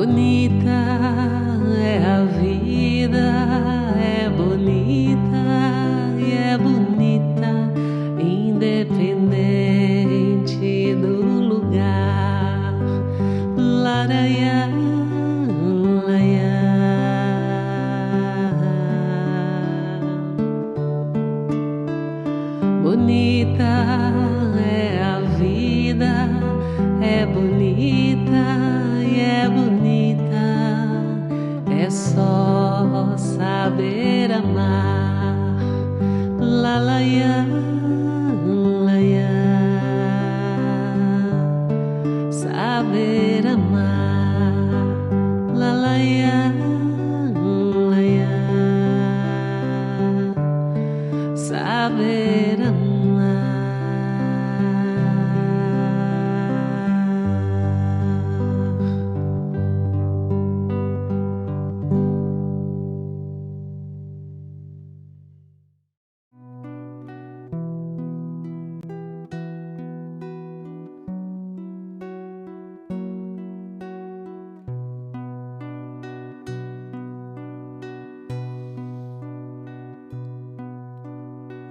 Bonita é a vida, é bonita e é bonita, independente do lugar. Laraiá, laiá. Bonita é a vida, é bonita e é bonita, é só saber amar. Lalaiá, laiá, saber amar. Lalaiá, laiá, saber amar.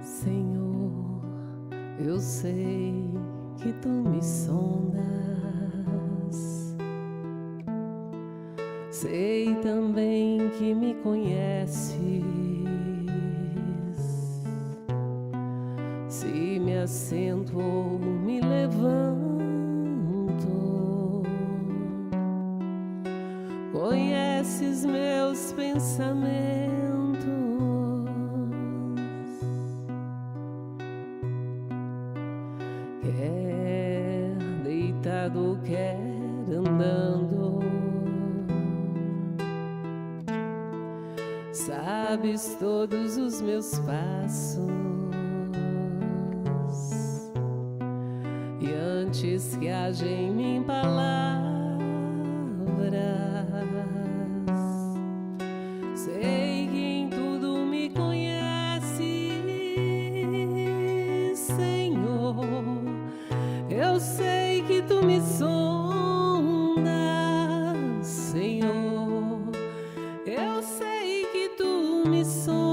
Senhor, eu sei que tu me sondas, sei também que me conheces. Se me assento ou me levanto, conheces meus pensamentos. Quer deitado, quer andando, sabes todos os meus passos. E antes que haja em mim palavras, sei que em tudo me conheces, Senhor. Eu sei que tu me sondas, Senhor. Eu sei que tu me sondas,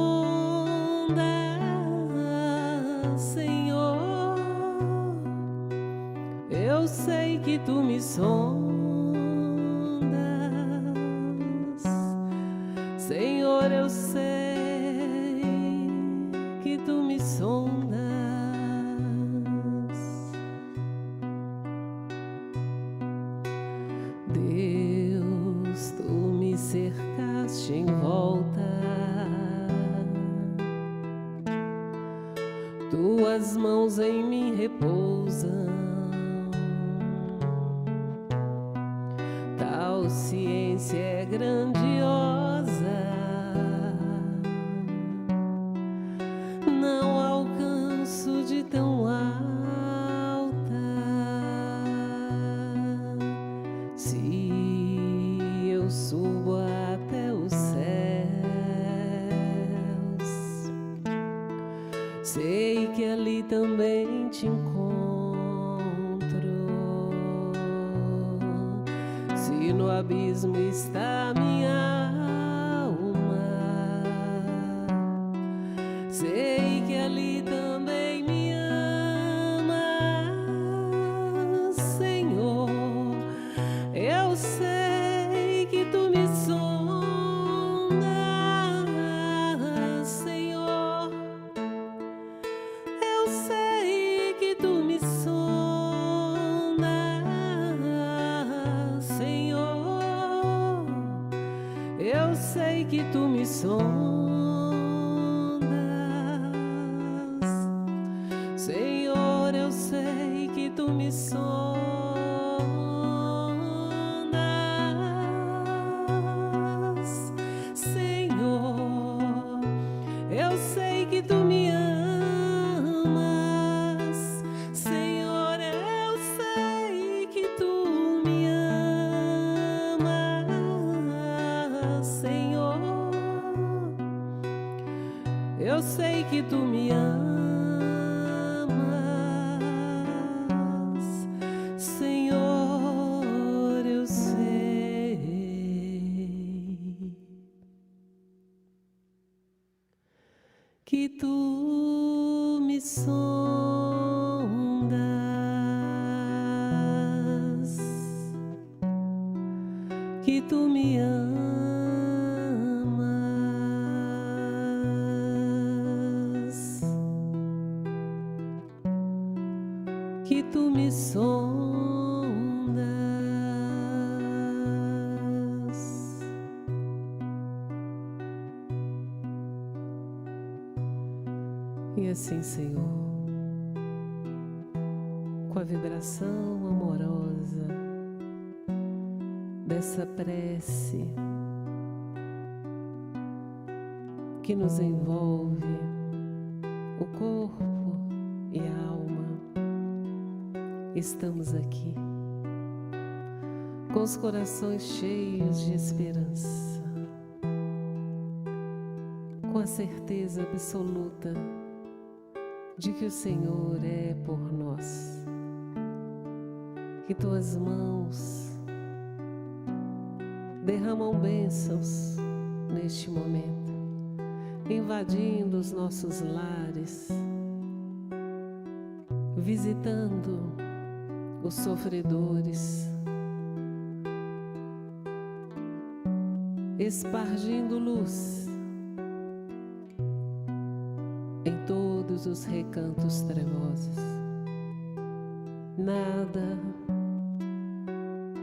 Senhor. Eu sei que tu me sondas, Senhor. Eu sei que tu me sondas. Deus, tu me cercaste em volta, tuas mãos em mim repousam. Tal ciência é grandiosa, não alcanço de tão alta. Se eu subo até os céus, sei que ali também te encontro. Se no abismo está minha alma, sei que ali também me amas, Senhor. Eu sei que tu me sondas, Senhor. Eu sei que tu me sondas, Senhor. Eu sei que tu me sondas, Senhor. Eu sei que tu me sondas, Senhor. Eu sei que tu me amas, Senhor. Eu sei que tu me amas, Senhor. Eu sei que tu me amas, Senhor. Eu sei. que tu me sondas, que tu me amas, que tu me sondas. E assim, Senhor, com a vibração amorosa dessa prece que nos envolve, o corpo e a alma, estamos aqui com os corações cheios de esperança, com a certeza absoluta de que o Senhor é por nós, que tuas mãos derramam bênçãos neste momento, invadindo os nossos lares, visitando os sofredores, espargindo luz em todos os recantos trevosos. Nada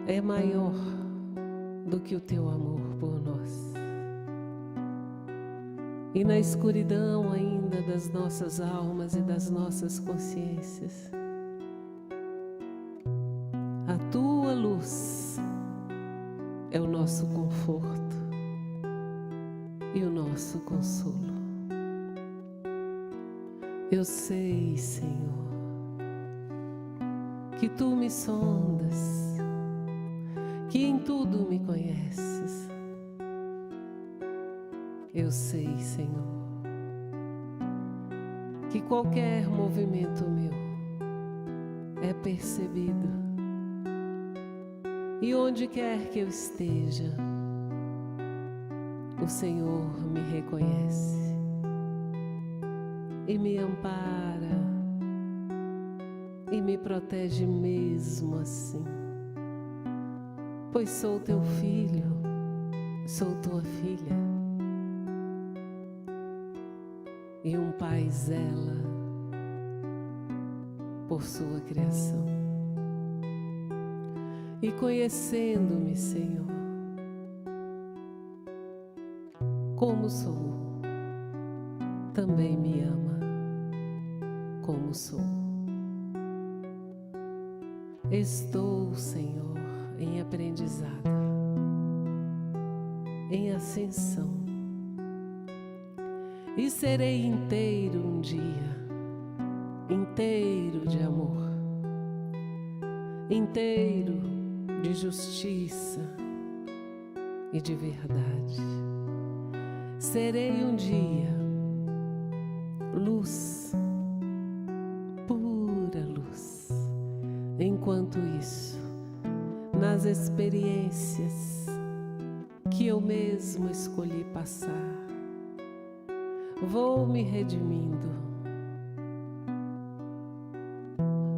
é maior do que o teu amor por nós. E na escuridão ainda das nossas almas e das nossas consciências, a tua luz é o nosso conforto e o nosso consolo. Eu sei, Senhor, que tu me sondas, que em tudo me conheces. Eu sei, Senhor, que qualquer movimento meu é percebido, e onde quer que eu esteja, o Senhor me reconhece e me ampara e me protege mesmo assim, pois sou teu filho, sou tua filha, e um pai zela por sua criação. E conhecendo-me, Senhor, como sou, também me ama como sou. Estou, Senhor, em aprendizado, em ascensão, e serei inteiro um dia, inteiro de amor, inteiro de justiça e de verdade. Serei um dia luz, pura luz. Enquanto isso, nas experiências que eu mesmo escolhi passar, vou me redimindo,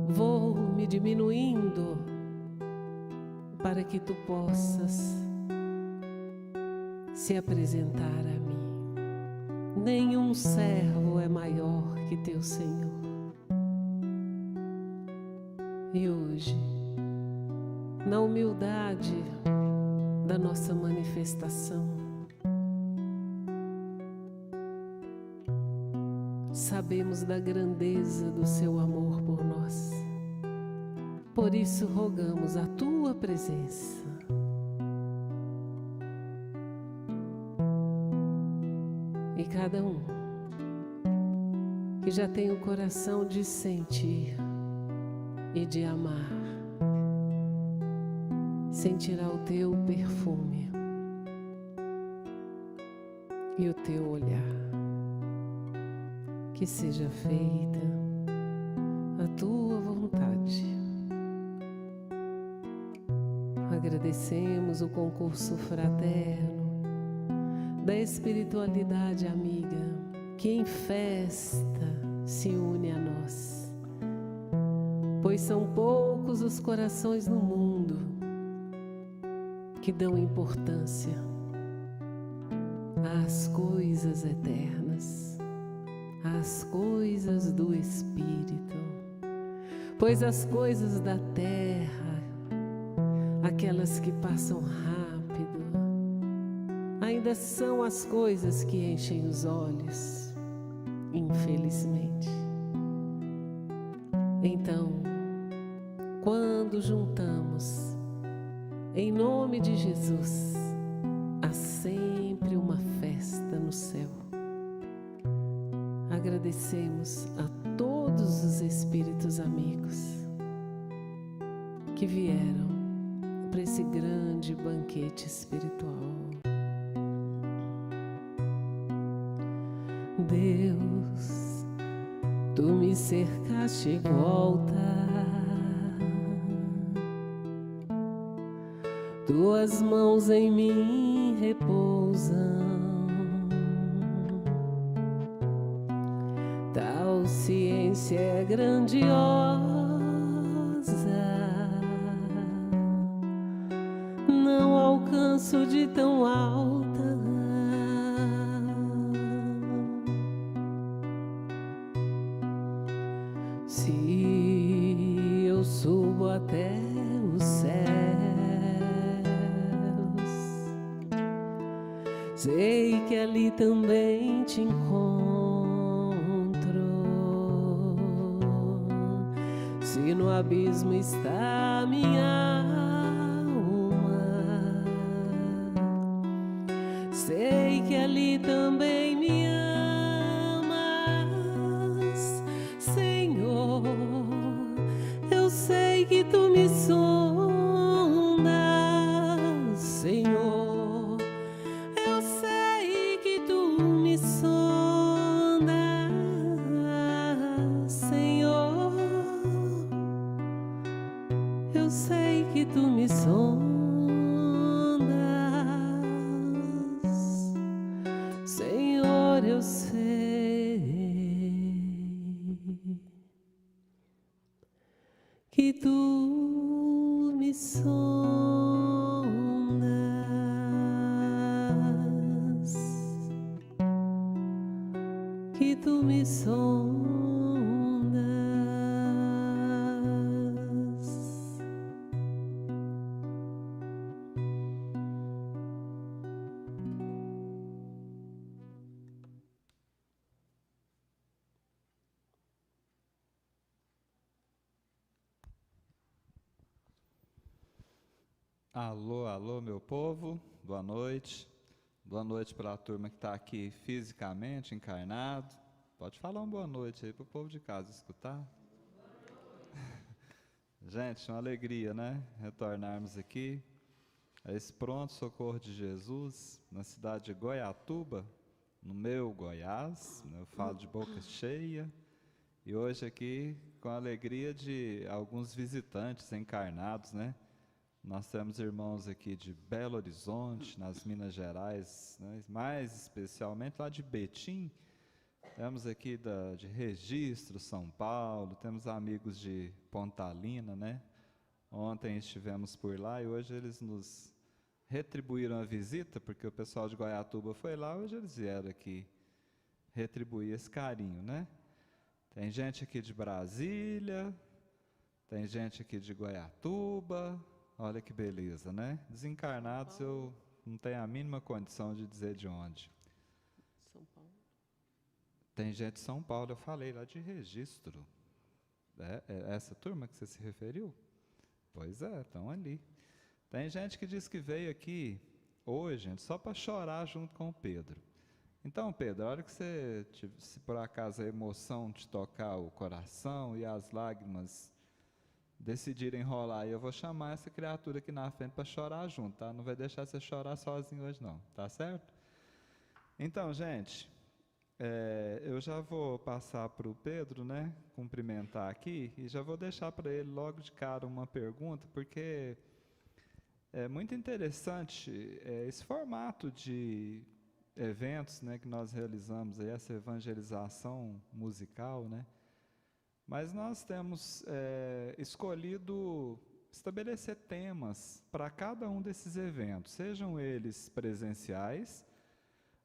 vou me diminuindo para que tu possas se apresentar a mim. Nenhum servo é maior que teu Senhor. E hoje, na humildade da nossa manifestação, sabemos da grandeza do seu amor por nós. Por isso rogamos a tua presença. E cada um que já tem o coração de sentir e de amar, sentirá o teu perfume e o teu olhar. Que seja feita a tua vontade. Agradecemos o concurso fraterno da espiritualidade amiga que em festa se une a nós, pois são poucos os corações no mundo que dão importância às coisas eternas, às coisas do Espírito, pois as coisas da terra, aquelas que passam rápido, ainda são as coisas que enchem os olhos, infelizmente. Então, quando juntamos em nome de Jesus, há sempre uma festa no céu. Agradecemos a todos os espíritos amigos que vieram para esse grande banquete espiritual. Deus, tu me cercaste em volta, tuas mãos em mim repousam, tal ciência é grandiosa, não alcanço de tão alta. Se eu subo até os céus, sei que ali também te encontro. Se no abismo está minha alma, sei que ali também me amas, Senhor. Eu sei que tu me sondas, Senhor. Eu sei que tu me sondas, Senhor. Eu sei que tu me sondas, Senhor. Eu sei que tu me sondas, que tu me sondas. Alô, alô, meu povo, boa noite. Boa noite para a turma que está aqui fisicamente, encarnado. Pode falar uma boa noite aí para o povo de casa escutar. Gente, uma alegria, né? Retornarmos aqui a esse pronto socorro de Jesus, na cidade de Goiatuba, no meu Goiás, né? Eu falo de boca cheia. E hoje aqui com a alegria de alguns visitantes encarnados, né? Nós temos irmãos aqui de Belo Horizonte, nas Minas Gerais, né? Mais especialmente lá de Betim. Temos aqui de Registro, São Paulo, temos amigos de Pontalina, né? Ontem estivemos por lá e hoje eles nos retribuíram a visita, porque o pessoal de Goiatuba foi lá, hoje eles vieram aqui retribuir esse carinho, né? Tem gente aqui de Brasília, tem gente aqui de Goiatuba. Olha que beleza, né? Desencarnados eu não tenho a mínima condição de dizer de onde. São Paulo. Tem gente de São Paulo, eu falei lá de Registro. É essa turma que você se referiu? Pois é, estão ali. Tem gente que diz que veio aqui hoje, gente, só para chorar junto com o Pedro. Então, Pedro, a hora que você, se por acaso a emoção te tocar o coração e as lágrimas decidirem rolar, eu vou chamar essa criatura aqui na frente para chorar junto, tá? Não vai deixar você chorar sozinho hoje não, tá certo? Então, gente, eu já vou passar para o Pedro, né, cumprimentar aqui, e já vou deixar para ele logo de cara uma pergunta, porque é muito interessante esse formato de eventos, né, que nós realizamos, aí, essa evangelização musical, né? Mas nós temos escolhido estabelecer temas para cada um desses eventos, sejam eles presenciais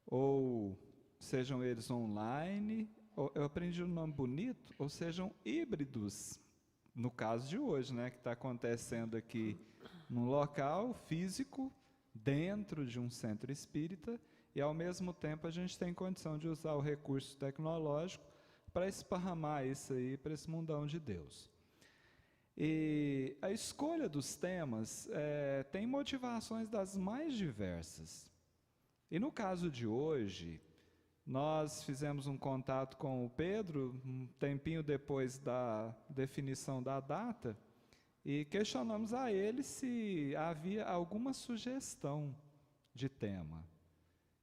ou sejam eles online, eu aprendi um nome bonito, ou sejam híbridos, no caso de hoje, né, que está acontecendo aqui num local físico, dentro de um centro espírita, e ao mesmo tempo a gente tem condição de usar o recurso tecnológico para esparramar isso aí para esse mundão de Deus. E a escolha dos temas tem motivações das mais diversas. E no caso de hoje, nós fizemos um contato com o Pedro, um tempinho depois da definição da data, e questionamos a ele se havia alguma sugestão de tema.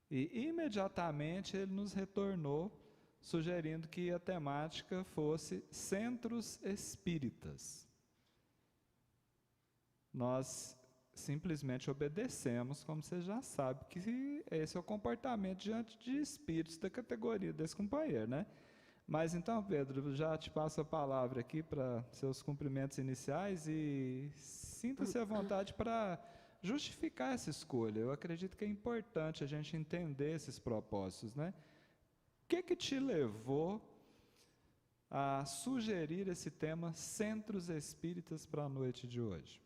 E imediatamente ele nos retornou, sugerindo que a temática fosse centros espíritas. Nós simplesmente obedecemos, como você já sabe, que esse é o comportamento diante de espíritos da categoria desse companheiro, né? Mas então, Pedro, já te passo a palavra aqui para seus cumprimentos iniciais e sinta-se à vontade para justificar essa escolha. Eu acredito que é importante a gente entender esses propósitos, né? O que te levou a sugerir esse tema Centros Espíritas para a noite de hoje?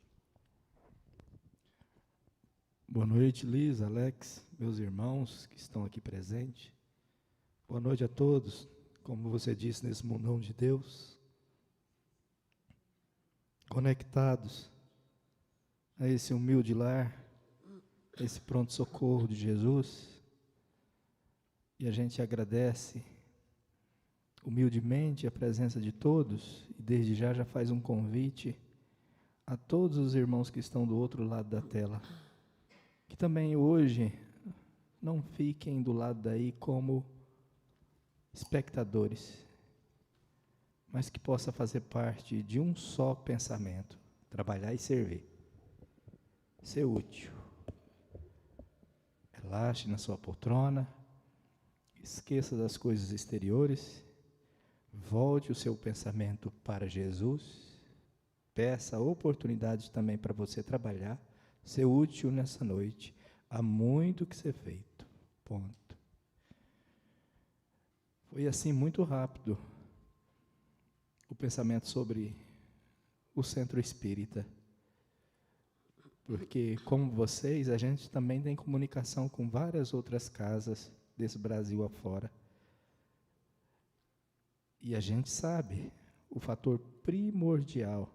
Boa noite, Liz, Alex, meus irmãos que estão aqui presentes. Boa noite a todos, como você disse, nesse mundão de Deus, conectados a esse humilde lar, a esse pronto-socorro de Jesus. E a gente agradece humildemente a presença de todos, e desde já faz um convite a todos os irmãos que estão do outro lado da tela, que também hoje não fiquem do lado daí como espectadores, mas que possa fazer parte de um só pensamento, trabalhar e servir, ser útil. Relaxe na sua poltrona, esqueça das coisas exteriores, volte o seu pensamento para Jesus, peça a oportunidade também para você trabalhar, ser útil nessa noite. Há muito que ser feito. Ponto. Foi assim muito rápido o pensamento sobre o centro espírita. Porque, como vocês, a gente também tem comunicação com várias outras casas desse Brasil afora. E a gente sabe o fator primordial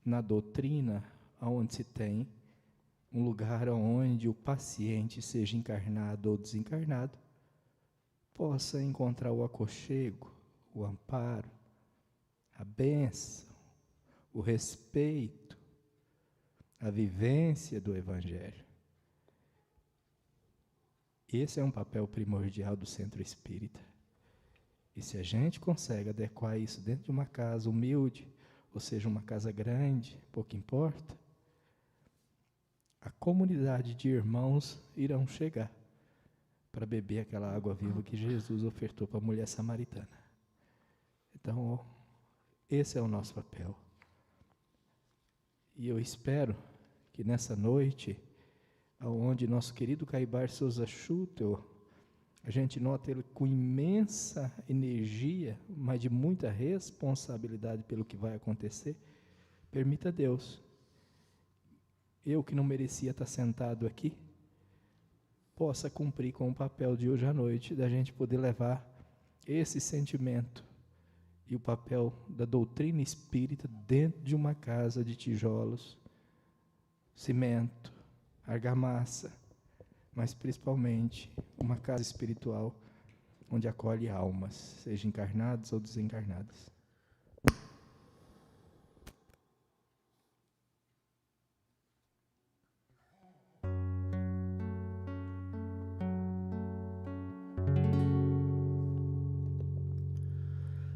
na doutrina, onde se tem um lugar onde o paciente, seja encarnado ou desencarnado, possa encontrar o aconchego, o amparo, a bênção, o respeito, a vivência do Evangelho. Esse é um papel primordial do centro espírita. E se a gente consegue adequar isso dentro de uma casa humilde, ou seja, uma casa grande, pouco importa, a comunidade de irmãos irão chegar para beber aquela água viva que Jesus ofertou para a mulher samaritana. Então, esse é o nosso papel. E eu espero que nessa noite, onde nosso querido Caibar Souza Schutel, a gente nota ele com imensa energia, mas de muita responsabilidade pelo que vai acontecer, permita Deus, eu que não merecia estar sentado aqui, possa cumprir com o papel de hoje à noite, da gente poder levar esse sentimento e o papel da doutrina espírita dentro de uma casa de tijolos, cimento, argamassa, mas principalmente uma casa espiritual onde acolhe almas, sejam encarnadas ou desencarnadas.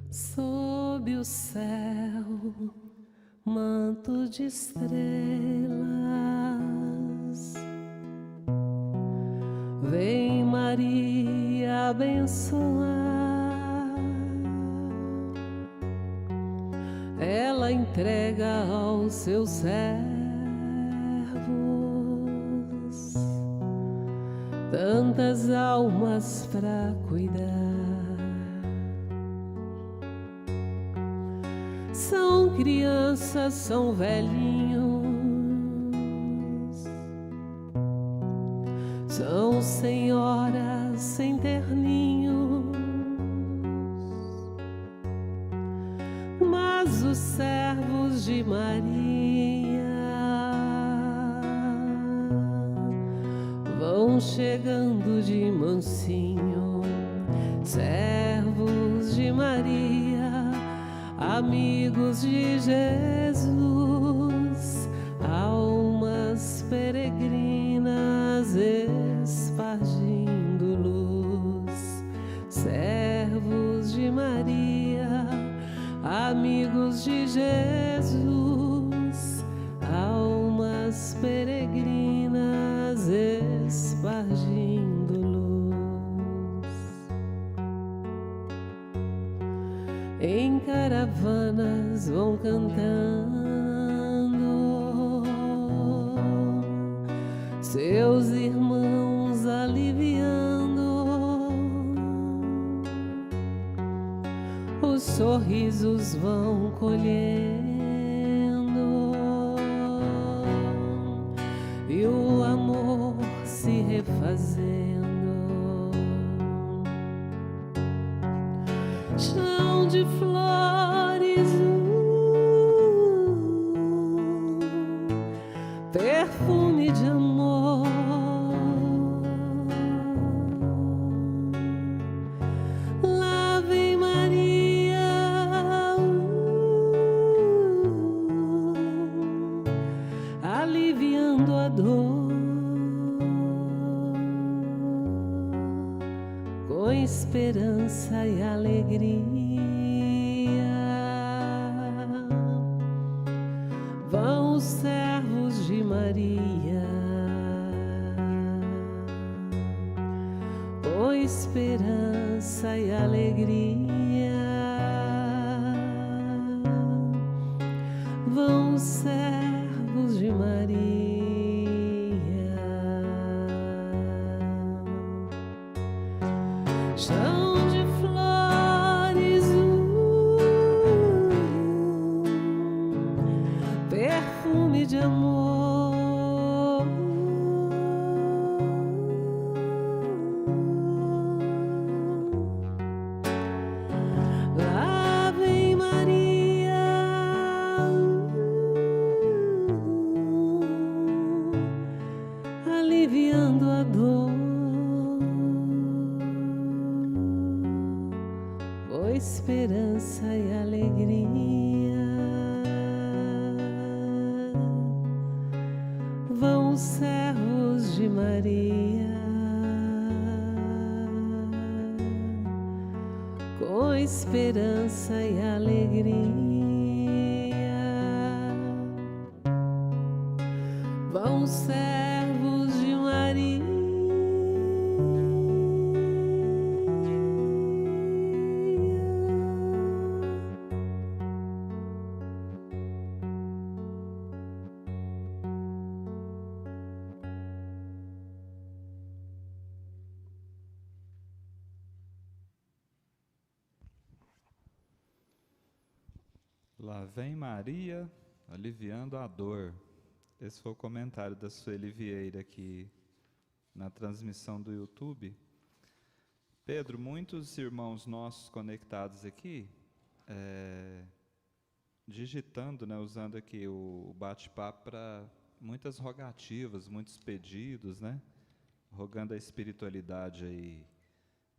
Sob o céu, manto de estrelas, vem Maria abençoar, ela entrega aos seus servos tantas almas pra cuidar. São crianças, são velhinhos, são senhoras sem terninhos, mas os servos de Maria vão chegando de mansinho. Servos de Maria, amigos de Jesus, almas peregrinas espargindo luz. Servos de Maria, amigos de Jesus, almas peregrinas espargindo luz. Em caravanas vão cantando, seus irmãos aliviando, os sorrisos vão colhendo e o amor se refazendo. Chão de flores, perfume de amor, lá vem Maria, aliviando a dor, com esperança e alegria. Vão os servos de Maria, com esperança e alegria. Vão os servos de Maria. Chão de flores, perfume de amor, lá vem Maria, aliviando a dor, com esperança e alegria. Vão os servos de Maria, com esperança e alegria. Vão os servos de Maria. Lá vem Maria, aliviando a dor. Esse foi o comentário da Sueli Vieira aqui na transmissão do YouTube. Pedro, muitos irmãos nossos conectados aqui, digitando, né, usando aqui o bate-papo para muitas rogativas, muitos pedidos, né, rogando a espiritualidade aí,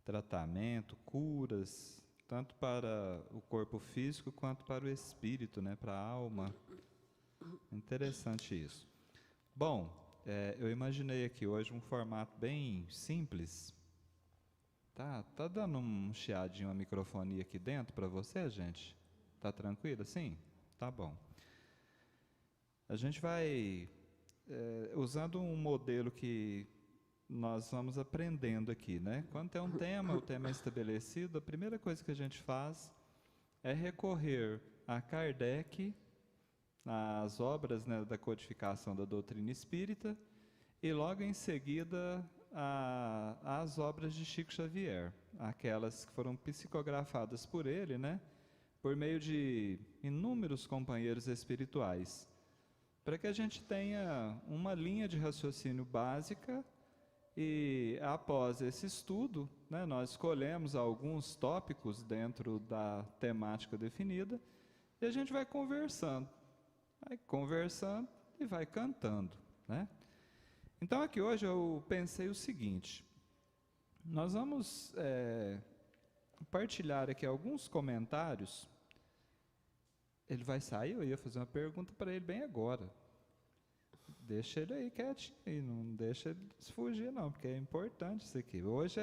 tratamento, curas, tanto para o corpo físico quanto para o espírito, né, para a alma. Interessante isso. Bom, eu imaginei aqui hoje um formato bem simples. Tá dando um chiadinho a microfonia aqui dentro para você, gente? Tá tranquilo? Sim? Tá bom. A gente vai usando um modelo que nós vamos aprendendo aqui, né? Quando tem um tema, o tema é estabelecido, a primeira coisa que a gente faz é recorrer a Kardec, às obras, né, da codificação da doutrina espírita, e logo em seguida às obras de Chico Xavier, aquelas que foram psicografadas por ele, né, por meio de inúmeros companheiros espirituais, para que a gente tenha uma linha de raciocínio básica. E após esse estudo, né, nós escolhemos alguns tópicos dentro da temática definida e a gente vai conversando e vai cantando, né? Então aqui hoje eu pensei o seguinte: nós vamos partilhar aqui alguns comentários. Ele vai sair, eu ia fazer uma pergunta para ele bem agora. Deixa ele aí quietinho, aí, não deixa ele fugir não, porque é importante isso aqui. Hoje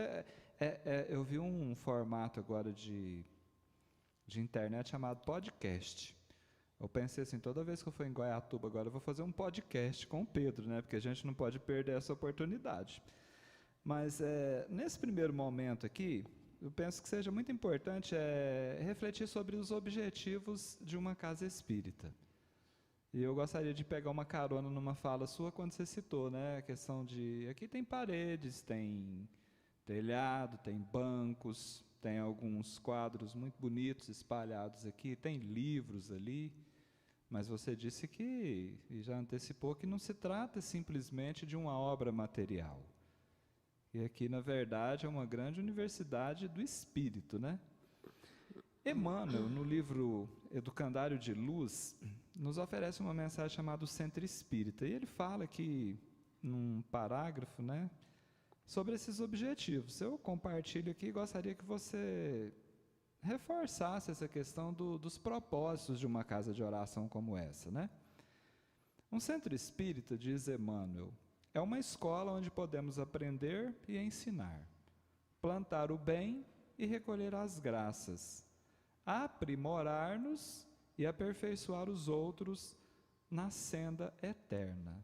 eu vi um formato agora de internet chamado podcast. Eu pensei assim, toda vez que eu for em Goiatuba agora eu vou fazer um podcast com o Pedro, né? Porque a gente não pode perder essa oportunidade. Mas nesse primeiro momento aqui, eu penso que seja muito importante refletir sobre os objetivos de uma casa espírita. E eu gostaria de pegar uma carona numa fala sua quando você citou, né, a questão de, aqui tem paredes, tem telhado, tem bancos, tem alguns quadros muito bonitos espalhados aqui, tem livros ali, mas você disse que, e já antecipou, que não se trata simplesmente de uma obra material. E aqui, na verdade, é uma grande universidade do espírito, né? Emmanuel, no livro Educandário de Luz, nos oferece uma mensagem chamada o Centro Espírita. E ele fala aqui, num parágrafo, né, sobre esses objetivos. Eu compartilho aqui e gostaria que você reforçasse essa questão dos propósitos de uma casa de oração como essa, né? Um centro espírita, diz Emmanuel, é uma escola onde podemos aprender e ensinar, plantar o bem e recolher as graças, aprimorar-nos e aperfeiçoar os outros na senda eterna.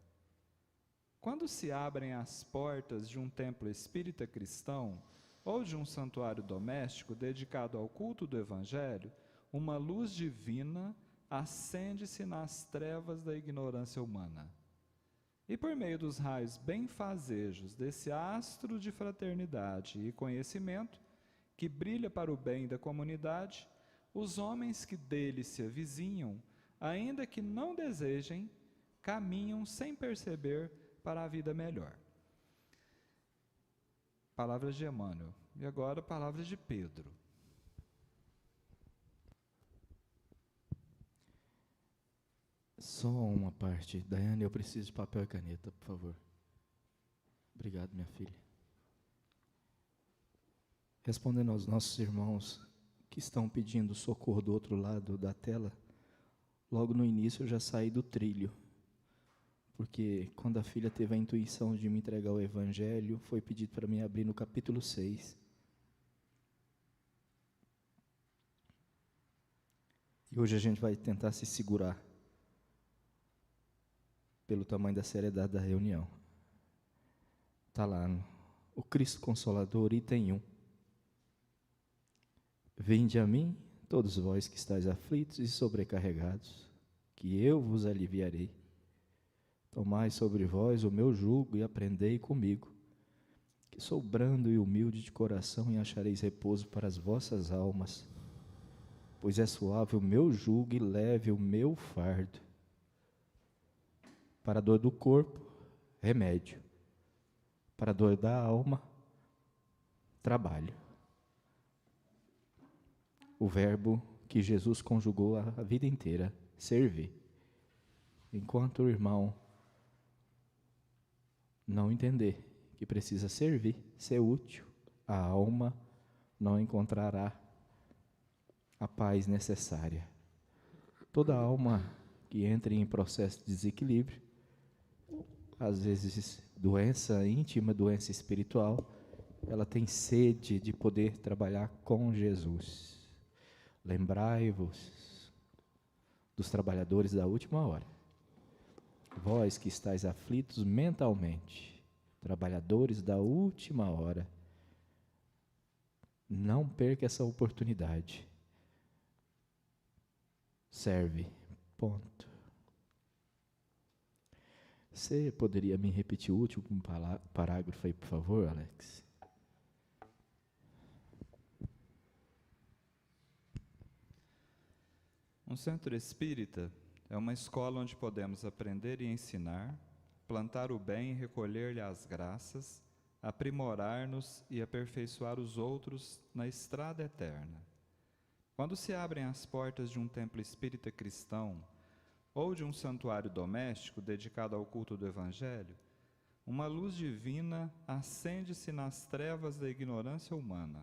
Quando se abrem as portas de um templo espírita cristão ou de um santuário doméstico dedicado ao culto do Evangelho, uma luz divina acende-se nas trevas da ignorância humana. E por meio dos raios benfazejos desse astro de fraternidade e conhecimento, que brilha para o bem da comunidade, os homens que dele se avizinham, ainda que não desejem, caminham sem perceber para a vida melhor. Palavras de Emmanuel. E agora, palavras de Pedro. Só uma parte. Daiane, eu preciso de papel e caneta, por favor. Obrigado, minha filha. Respondendo aos nossos irmãos que estão pedindo socorro do outro lado da tela, logo no início eu já saí do trilho, porque quando a filha teve a intuição de me entregar o Evangelho, foi pedido para mim abrir no capítulo 6. E hoje a gente vai tentar se segurar, pelo tamanho da seriedade da reunião. Está lá, o Cristo Consolador, item 1. Vinde a mim, todos vós que estáis aflitos e sobrecarregados, que eu vos aliviarei. Tomai sobre vós o meu jugo e aprendei comigo, que sou brando e humilde de coração, e achareis repouso para as vossas almas, pois é suave o meu jugo e leve o meu fardo. Para a dor do corpo, remédio. Para a dor da alma, trabalho. O verbo que Jesus conjugou a vida inteira, servir. Enquanto o irmão não entender que precisa servir, ser útil, a alma não encontrará a paz necessária. Toda alma que entre em processo de desequilíbrio, às vezes doença íntima, doença espiritual, ela tem sede de poder trabalhar com Jesus. Lembrai-vos dos trabalhadores da última hora. Vós que estáis aflitos mentalmente, trabalhadores da última hora. Não perca essa oportunidade. Serve. Ponto. Você poderia me repetir o último parágrafo aí, por favor, Alex? Um centro espírita é uma escola onde podemos aprender e ensinar, plantar o bem e recolher-lhe as graças, aprimorar-nos e aperfeiçoar os outros na estrada eterna. Quando se abrem as portas de um templo espírita cristão ou de um santuário doméstico dedicado ao culto do Evangelho, uma luz divina acende-se nas trevas da ignorância humana.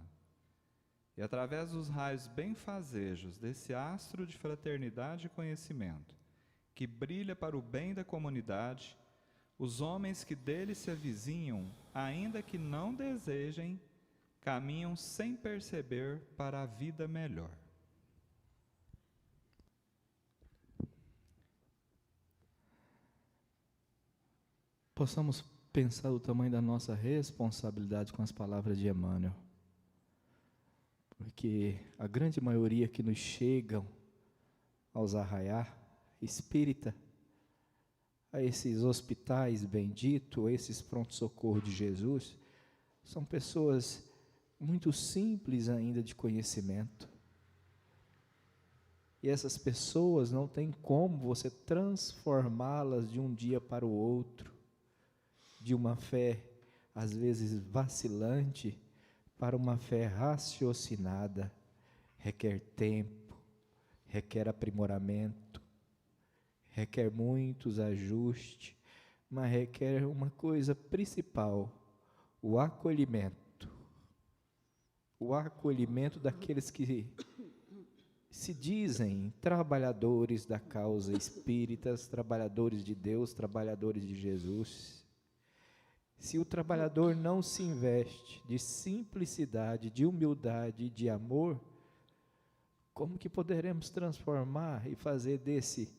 E através dos raios benfazejos desse astro de fraternidade e conhecimento, que brilha para o bem da comunidade, os homens que dele se avizinham, ainda que não desejem, caminham sem perceber para a vida melhor. Possamos pensar o tamanho da nossa responsabilidade com as palavras de Emmanuel. Porque a grande maioria que nos chegam aos arraiar espírita, a esses hospitais benditos, a esses pronto-socorro de Jesus, são pessoas muito simples ainda de conhecimento. E essas pessoas não tem como você transformá-las de um dia para o outro, de uma fé, às vezes vacilante, para uma fé raciocinada. Requer tempo, requer aprimoramento, requer muitos ajustes, mas requer uma coisa principal: o acolhimento. O acolhimento daqueles que se dizem trabalhadores da causa espírita, trabalhadores de Deus, trabalhadores de Jesus. Se o trabalhador não se investe de simplicidade, de humildade, de amor, como que poderemos transformar e fazer desse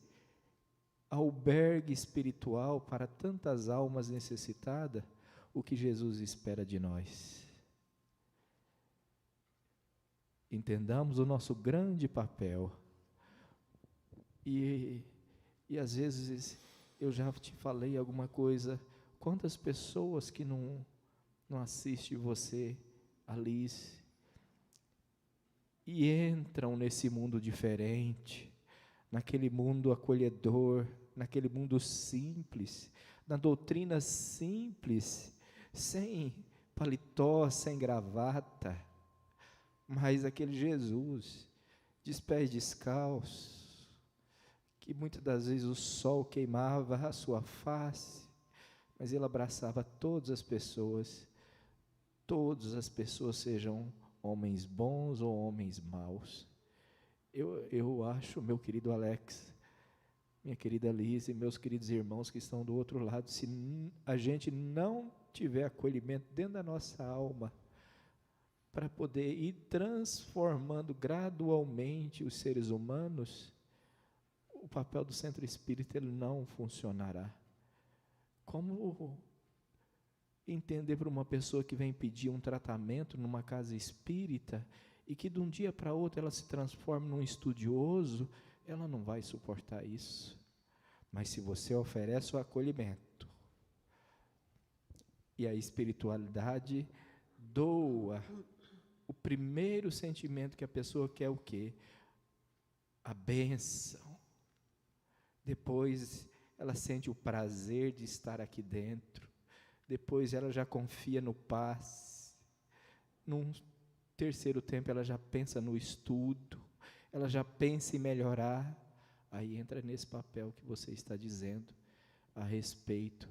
albergue espiritual para tantas almas necessitadas o que Jesus espera de nós? Entendamos o nosso grande papel. E às vezes eu já te falei alguma coisa. Quantas pessoas que não assistem você, Alice, e entram nesse mundo diferente, naquele mundo acolhedor, naquele mundo simples, na doutrina simples, sem paletó, sem gravata, mas aquele Jesus, de pés descalços, que muitas das vezes o sol queimava a sua face, mas ele abraçava todas as pessoas, sejam homens bons ou homens maus. Eu acho, meu querido Alex, minha querida Liz e meus queridos irmãos que estão do outro lado, se a gente não tiver acolhimento dentro da nossa alma, para poder ir transformando gradualmente os seres humanos, o papel do centro espírita ele não funcionará. Como entender para uma pessoa que vem pedir um tratamento numa casa espírita e que de um dia para outro ela se transforma num estudioso? Ela não vai suportar isso. Mas se você oferece o acolhimento e a espiritualidade doa, o primeiro sentimento que a pessoa quer é o quê? A bênção. Depois ela sente o prazer de estar aqui dentro. Depois ela já confia no passe. Num terceiro tempo ela já pensa no estudo. Ela já pensa em melhorar. Aí entra nesse papel que você está dizendo a respeito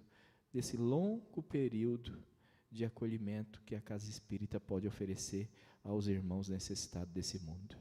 desse longo período de acolhimento que a Casa Espírita pode oferecer aos irmãos necessitados desse mundo.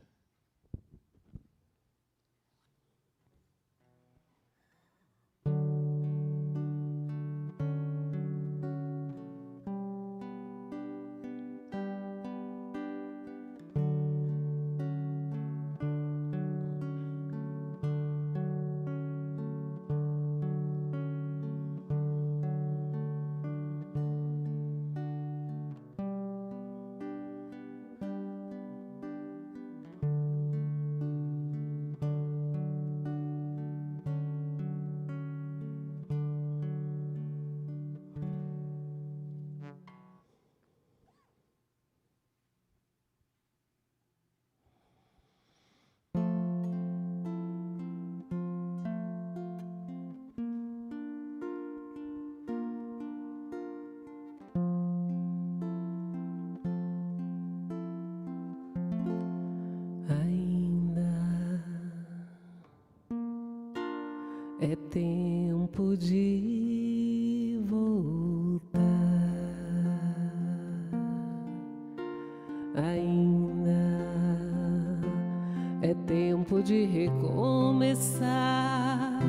tempo de recomeçar,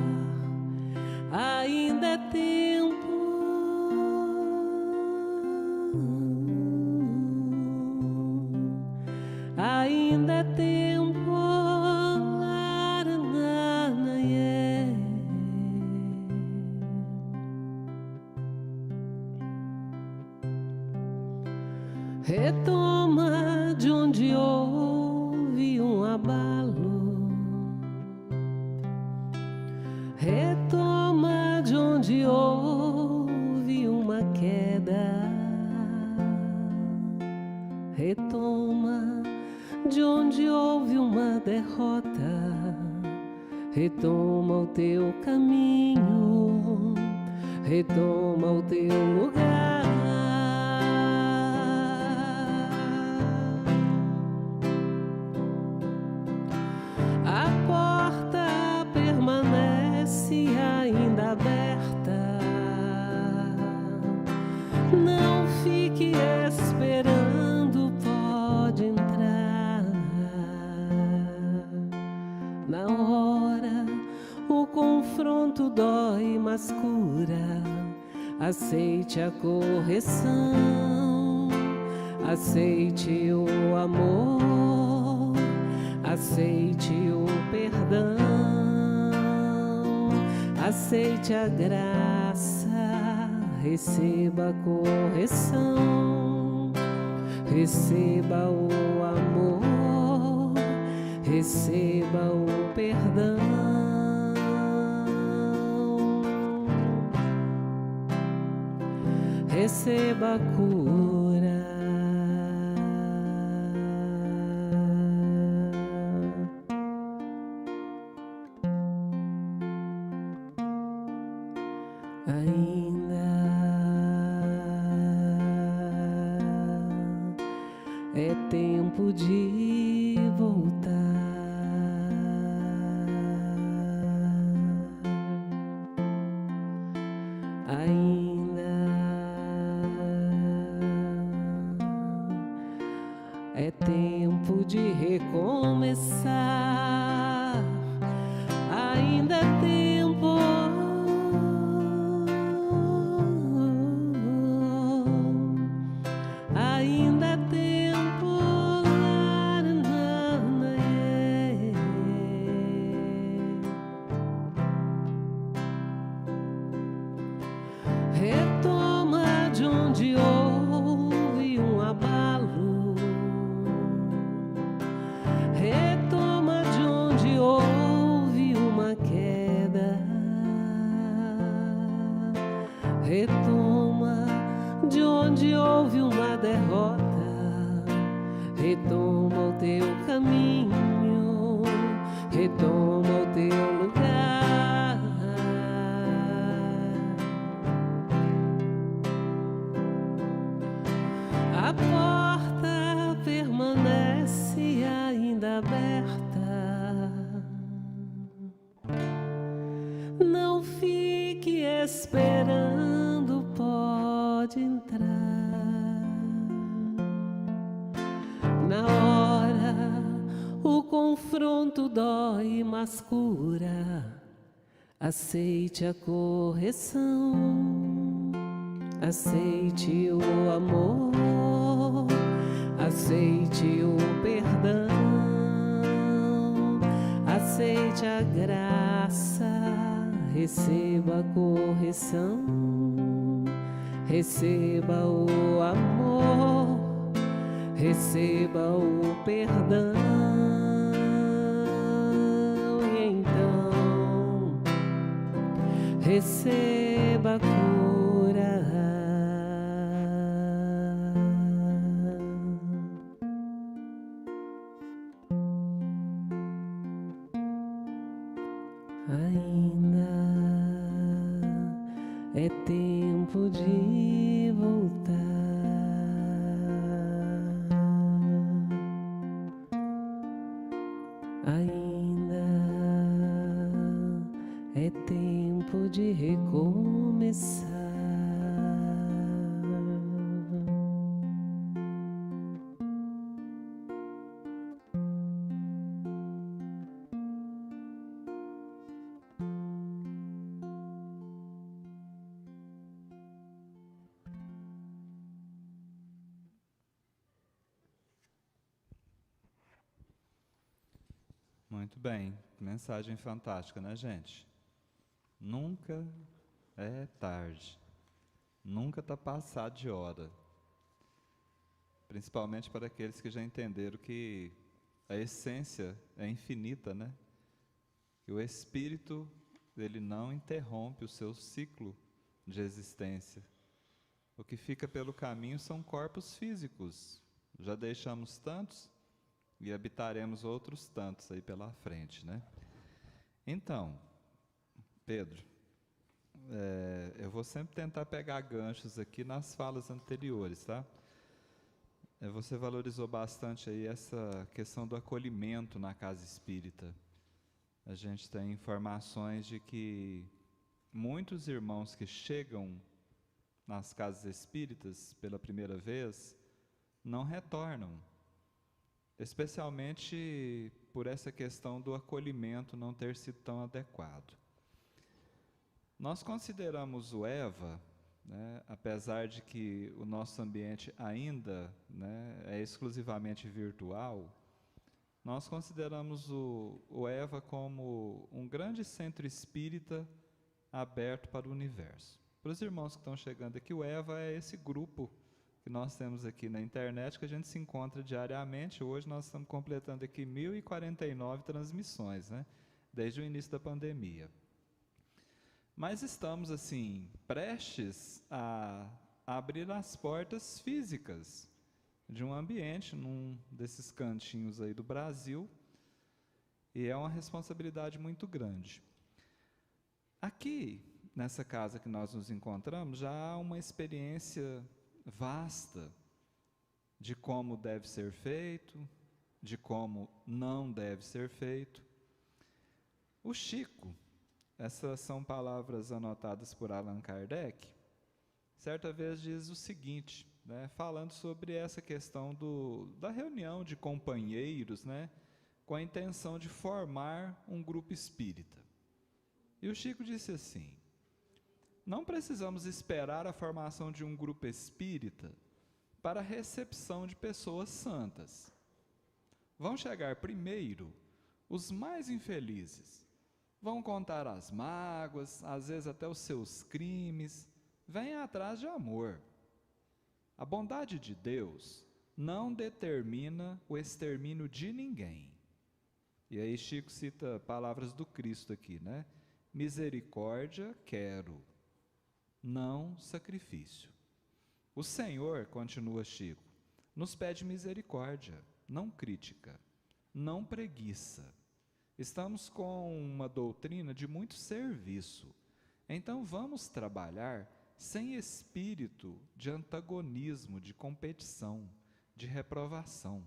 ainda é tempo. Ainda é tempo, laranana, yeah. Retoma de onde houve um abalo, retoma de onde houve uma queda, retoma de onde houve uma derrota, retoma o teu caminho, retoma o teu lugar. A porta permanece ainda aberta, não fique esperando, pode entrar. Na hora o confronto dói, mas cura. Aceite a correção, aceite o amor, aceite o perdão, aceite a graça, receba a correção, receba o amor, receba o perdão, receba a cura. Ainda é tempo de voltar. Ainda é tempo de recomeçar. Ainda é tempo. Ainda é tempo, laranana, yeah. Retoma de onde houve um abalo, retoma de onde houve uma queda, retoma de onde houve uma derrota, retoma o teu caminho, retoma o teu lugar. A porta permanece ainda aberta, não fique esperando, pode entrar. Na hora o confronto dói, mas cura. Aceite a correção, aceite o amor, aceite o perdão, aceite a graça, receba a correção, receba o amor, receba o perdão, e então receba a cura. Ainda é tempo de voltar. Ainda é tempo de recomeçar. Muito bem, mensagem fantástica, né, gente? Nunca é tarde, nunca está passado de hora, principalmente para aqueles que já entenderam que a essência é infinita, né? Que o Espírito, ele não interrompe o seu ciclo de existência. O que fica pelo caminho são corpos físicos, já deixamos tantos e habitaremos outros tantos aí pela frente, né? Então, Pedro, eu vou sempre tentar pegar ganchos aqui nas falas anteriores, tá? Você valorizou bastante aí essa questão do acolhimento na casa espírita. A gente tem informações de que muitos irmãos que chegam nas casas espíritas pela primeira vez não retornam, especialmente por essa questão do acolhimento não ter sido tão adequado. Nós consideramos o EVA, né, apesar de que o nosso ambiente ainda, né, é exclusivamente virtual, nós consideramos o EVA como um grande centro espírita aberto para o universo. Para os irmãos que estão chegando aqui, o EVA é esse grupo que nós temos aqui na internet, que a gente se encontra diariamente. Hoje nós estamos completando aqui 1.049 transmissões, né, desde o início da pandemia. Mas estamos, assim, prestes a abrir as portas físicas de um ambiente, num desses cantinhos aí do Brasil, e é uma responsabilidade muito grande. Aqui, nessa casa que nós nos encontramos, já há uma experiência vasta de como deve ser feito, de como não deve ser feito. O Chico, essas são palavras anotadas por Allan Kardec, certa vez diz o seguinte, né, falando sobre essa questão da reunião de companheiros, né, com a intenção de formar um grupo espírita. E o Chico disse assim: não precisamos esperar a formação de um grupo espírita para a recepção de pessoas santas. Vão chegar primeiro os mais infelizes, vão contar as mágoas, às vezes até os seus crimes, vêm atrás de amor. A bondade de Deus não determina o extermínio de ninguém. E aí Chico cita palavras do Cristo aqui, né? Misericórdia quero, não sacrifício. O Senhor, continua Chico, nos pede misericórdia, não crítica, não preguiça. Estamos com uma doutrina de muito serviço, então vamos trabalhar sem espírito de antagonismo, de competição, de reprovação.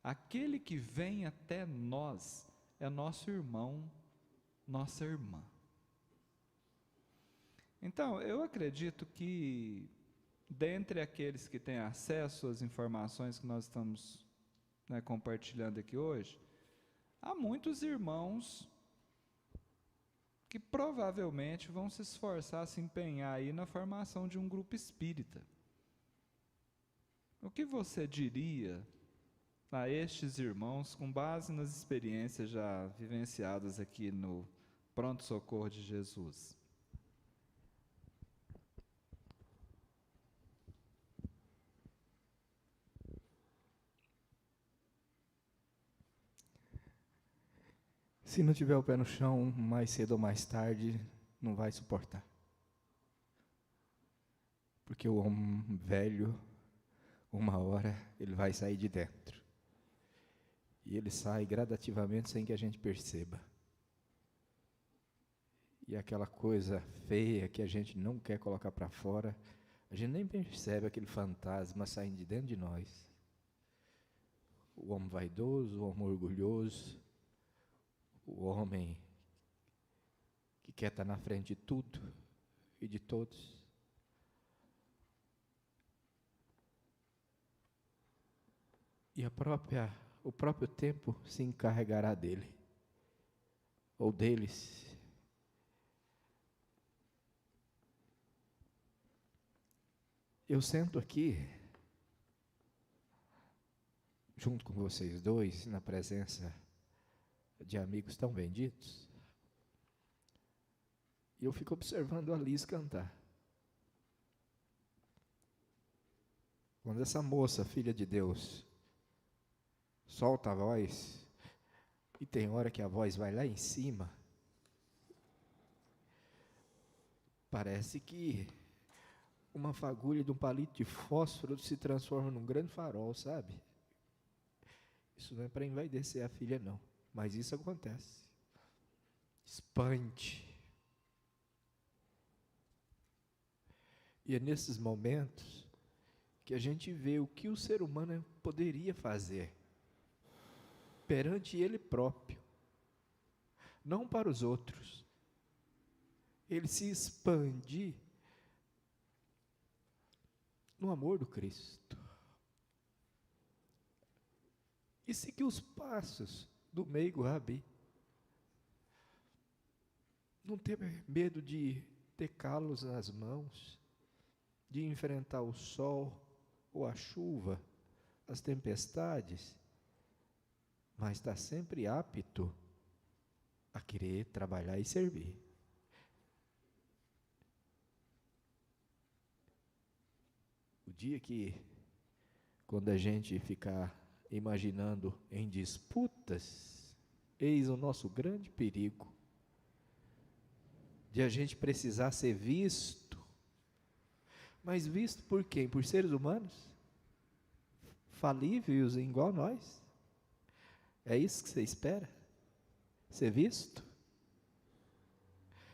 Aquele que vem até nós é nosso irmão, nossa irmã. Então, eu acredito que, dentre aqueles que têm acesso às informações que nós estamos, né, compartilhando aqui hoje, há muitos irmãos que provavelmente vão se esforçar, se empenhar aí na formação de um grupo espírita. O que você diria a estes irmãos, com base nas experiências já vivenciadas aqui no Pronto Socorro de Jesus? Se não tiver o pé no chão, mais cedo ou mais tarde, não vai suportar. Porque o homem velho, uma hora, ele vai sair de dentro. E ele sai gradativamente sem que a gente perceba. E aquela coisa feia que a gente não quer colocar para fora, a gente nem percebe aquele fantasma saindo de dentro de nós. O homem vaidoso, o homem orgulhoso, o homem que quer estar na frente de tudo e de todos. E o próprio tempo se encarregará dele, ou deles. Eu sento aqui, junto com vocês dois, na presença de amigos tão benditos. E eu fico observando a Liz cantar. Quando essa moça, filha de Deus, solta a voz, e tem hora que a voz vai lá em cima, parece que uma fagulha de um palito de fósforo se transforma num grande farol, sabe? Isso não é para envaidecer a filha, não. Mas isso acontece. Expande. E é nesses momentos que a gente vê o que o ser humano poderia fazer perante ele próprio, não para os outros. Ele se expandir no amor do Cristo. E seguir os passos do meigo Rabi. Não ter medo de ter calos nas mãos, de enfrentar o sol ou a chuva, as tempestades, mas está sempre apto a querer trabalhar e servir. O dia que, quando a gente ficar imaginando em disputas, eis o nosso grande perigo, de a gente precisar ser visto, mas visto por quem? Por seres humanos? Falíveis igual nós? É isso que você espera? Ser visto?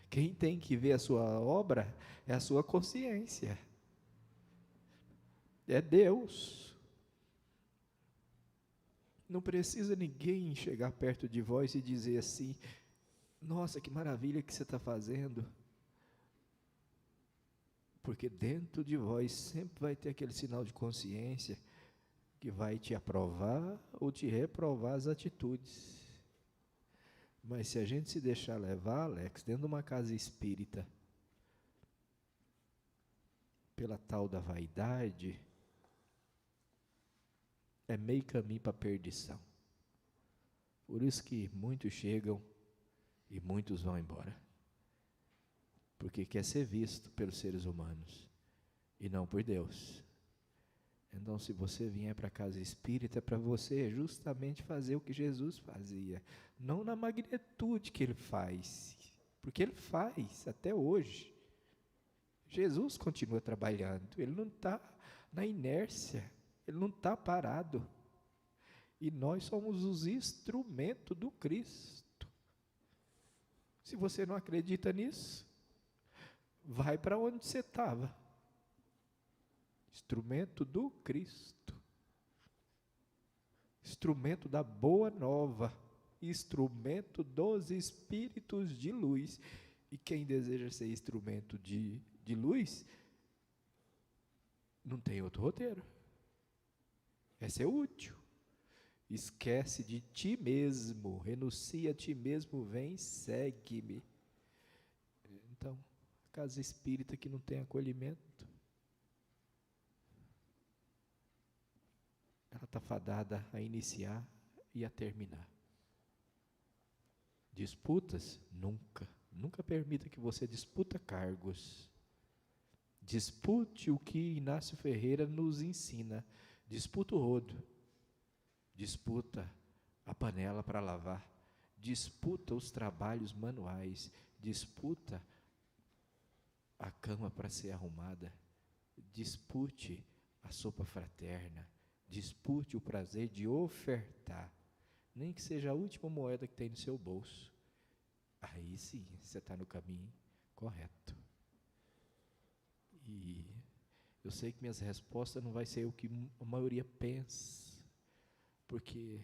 Quem tem que ver a sua obra é a sua consciência. É Deus. Não precisa ninguém chegar perto de vós e dizer assim: nossa, que maravilha que você está fazendo. Porque dentro de vós sempre vai ter aquele sinal de consciência que vai te aprovar ou te reprovar as atitudes. Mas se a gente se deixar levar, Alex, dentro de uma casa espírita, pela tal da vaidade, é meio caminho para a perdição. Por isso que muitos chegam e muitos vão embora. Porque quer ser visto pelos seres humanos e não por Deus. Então, se você vier para a casa espírita, é para você justamente fazer o que Jesus fazia, não na magnitude que ele faz, porque ele faz até hoje. Jesus continua trabalhando, ele não está na inércia, ele não está parado. E nós somos os instrumentos do Cristo. Se você não acredita nisso, vai para onde você estava. Instrumento do Cristo. Instrumento da boa nova. Instrumento dos espíritos de luz. E quem deseja ser instrumento de luz, não tem outro roteiro. É ser útil. Esquece de ti mesmo. Renuncia a ti mesmo. Vem, segue-me. Então, casa espírita que não tem acolhimento, ela está fadada a iniciar e a terminar. Disputas? Nunca. Nunca permita que você disputa cargos. Dispute o que Inácio Ferreira nos ensina. Disputa o rodo. Disputa a panela para lavar. Disputa os trabalhos manuais. Disputa a cama para ser arrumada. Dispute a sopa fraterna. Dispute o prazer de ofertar, nem que seja a última moeda que tem no seu bolso. Aí sim, você está no caminho correto. E eu sei que minhas respostas não vai ser o que a maioria pensa, porque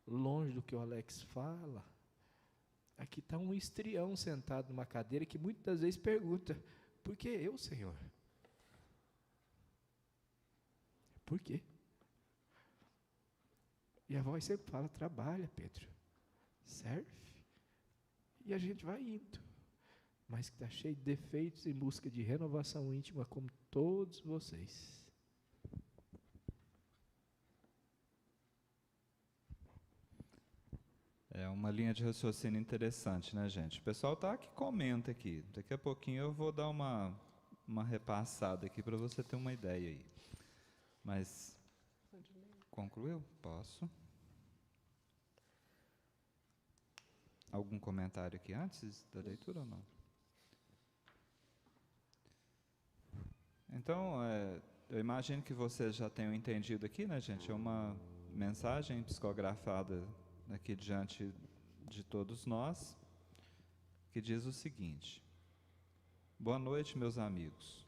longe do que o Alex fala, aqui está um histrião sentado numa cadeira que muitas vezes pergunta: por que eu, Senhor? Por quê? E a voz sempre fala: trabalha, Pedro, serve. E a gente vai indo, mas que está cheio de defeitos em busca de renovação íntima, como todos vocês. É uma linha de raciocínio interessante, né, gente? O pessoal tá que comenta aqui. Daqui a pouquinho eu vou dar uma repassada aqui para você ter uma ideia aí. Mas, concluiu? Posso? Algum comentário aqui antes da leitura ou não? Então, eu imagino que vocês já tenham entendido aqui, né, gente? É uma mensagem psicografada aqui diante de todos nós, que diz o seguinte: boa noite, meus amigos.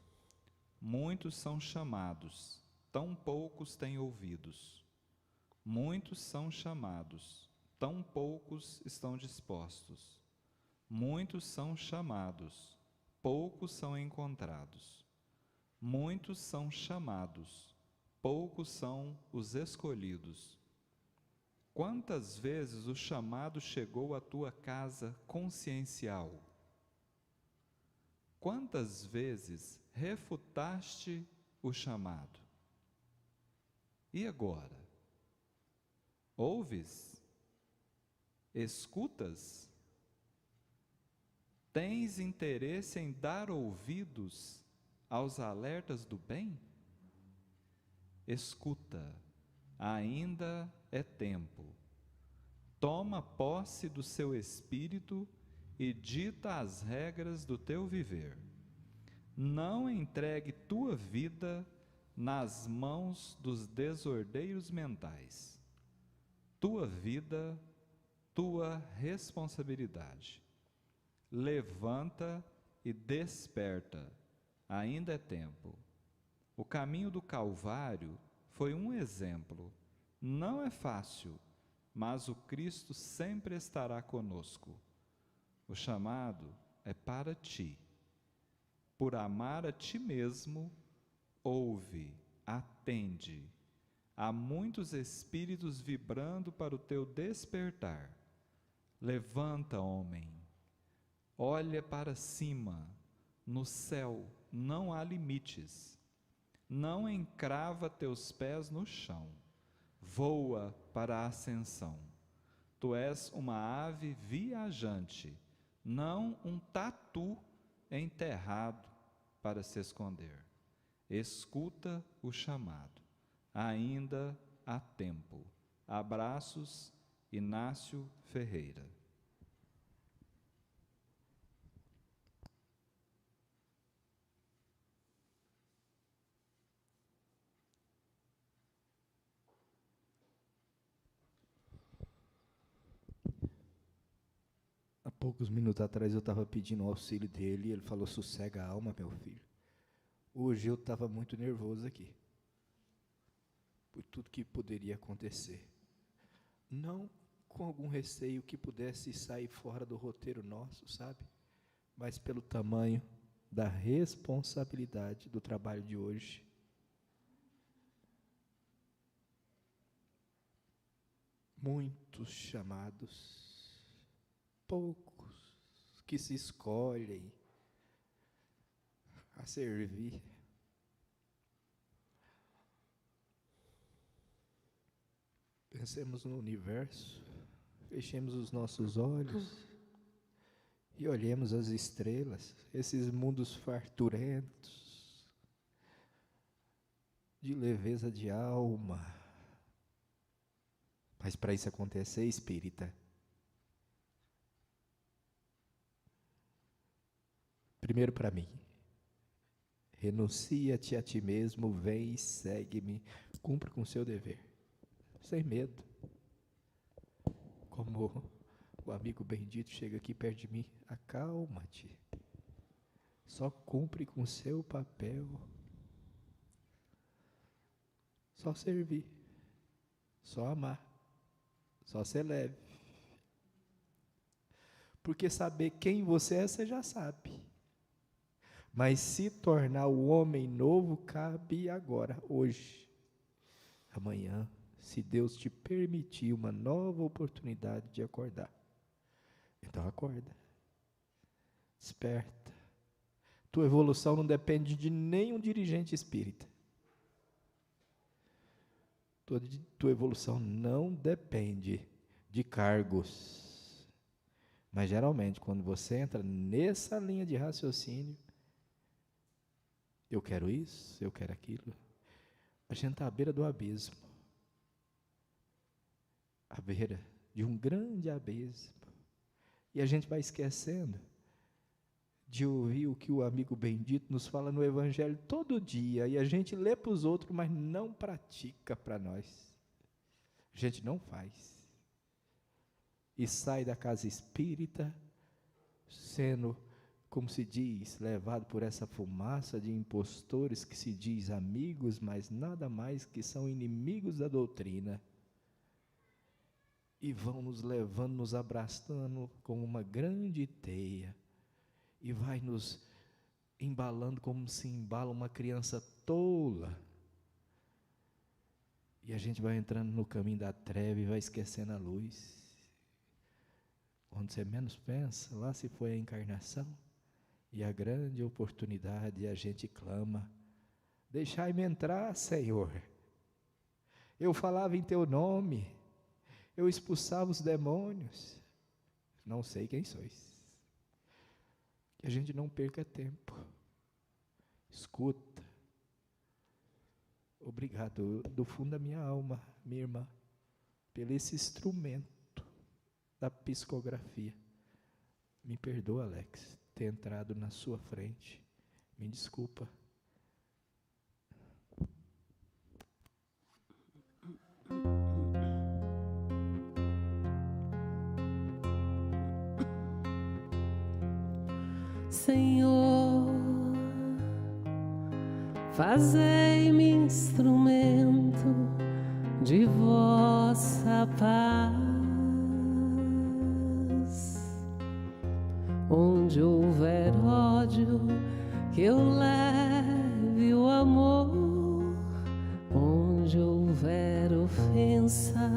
Muitos são chamados, tão poucos têm ouvidos. Muitos são chamados, tão poucos estão dispostos. Muitos são chamados, poucos são encontrados. Muitos são chamados, poucos são os escolhidos. Quantas vezes o chamado chegou à tua casa consciencial? Quantas vezes refutaste o chamado? E agora? Ouves? Escutas? Tens interesse em dar ouvidos aos alertas do bem? Escuta, ainda é tempo. Toma posse do seu espírito e dita as regras do teu viver. Não entregue tua vida nas mãos dos desordeiros mentais. Tua vida, tua responsabilidade. Levanta e desperta. Ainda é tempo. O caminho do Calvário foi um exemplo. Não é fácil, mas o Cristo sempre estará conosco. O chamado é para ti. Por amar a ti mesmo, ouve, atende. Há muitos espíritos vibrando para o teu despertar. Levanta, homem. Olha para cima. No céu não há limites. Não encrava teus pés no chão. Voa para a ascensão. Tu és uma ave viajante, não um tatu enterrado para se esconder. Escuta o chamado. Ainda há tempo. Abraços, Inácio Ferreira. Há poucos minutos atrás eu estava pedindo o auxílio dele e ele falou: sossega a alma, meu filho. Hoje eu estava muito nervoso aqui, por tudo que poderia acontecer. Não com algum receio que pudesse sair fora do roteiro nosso, sabe? Mas pelo tamanho da responsabilidade do trabalho de hoje. Muitos chamados, poucos que se escolhem a servir. Pensemos no universo, fechemos os nossos olhos e olhemos as estrelas, esses mundos farturentos de leveza de alma. Mas para isso acontecer, espírita, primeiro para mim, renuncia-te a ti mesmo, vem e segue-me, cumpra com o seu dever, sem medo. Como o amigo bendito chega aqui perto de mim, acalma-te, só cumpre com o seu papel, só servir, só amar, só ser leve. Porque saber quem você é, você já sabe. Mas se tornar o homem novo, cabe agora, hoje. Amanhã, se Deus te permitir uma nova oportunidade de acordar. Então acorda. Desperta. Tua evolução não depende de nenhum dirigente espírita. Tua evolução não depende de cargos. Mas geralmente, quando você entra nessa linha de raciocínio, eu quero isso, eu quero aquilo, a gente está à beira do abismo. À beira de um grande abismo. E a gente vai esquecendo de ouvir o que o amigo bendito nos fala no Evangelho todo dia. E a gente lê para os outros, mas não pratica para nós. A gente não faz. E sai da casa espírita, sendo, como se diz, levado por essa fumaça de impostores que se diz amigos, mas nada mais que são inimigos da doutrina. E vão nos levando, nos abraçando como uma grande teia. E vai nos embalando como se embala uma criança tola. E a gente vai entrando no caminho da treva e vai esquecendo a luz. Onde você menos pensa, lá se foi a encarnação. E a grande oportunidade, a gente clama: deixai-me entrar, Senhor. Eu falava em teu nome, eu expulsava os demônios. Não sei quem sois. Que a gente não perca tempo. Escuta. Obrigado do fundo da minha alma, minha irmã, pelo esse instrumento da psicografia. Me perdoa, Alex, ter entrado na sua frente. Me desculpa. Senhor, fazei-me instrumento de vossa paz. Onde houver ódio, que eu leve o amor. Onde houver ofensa,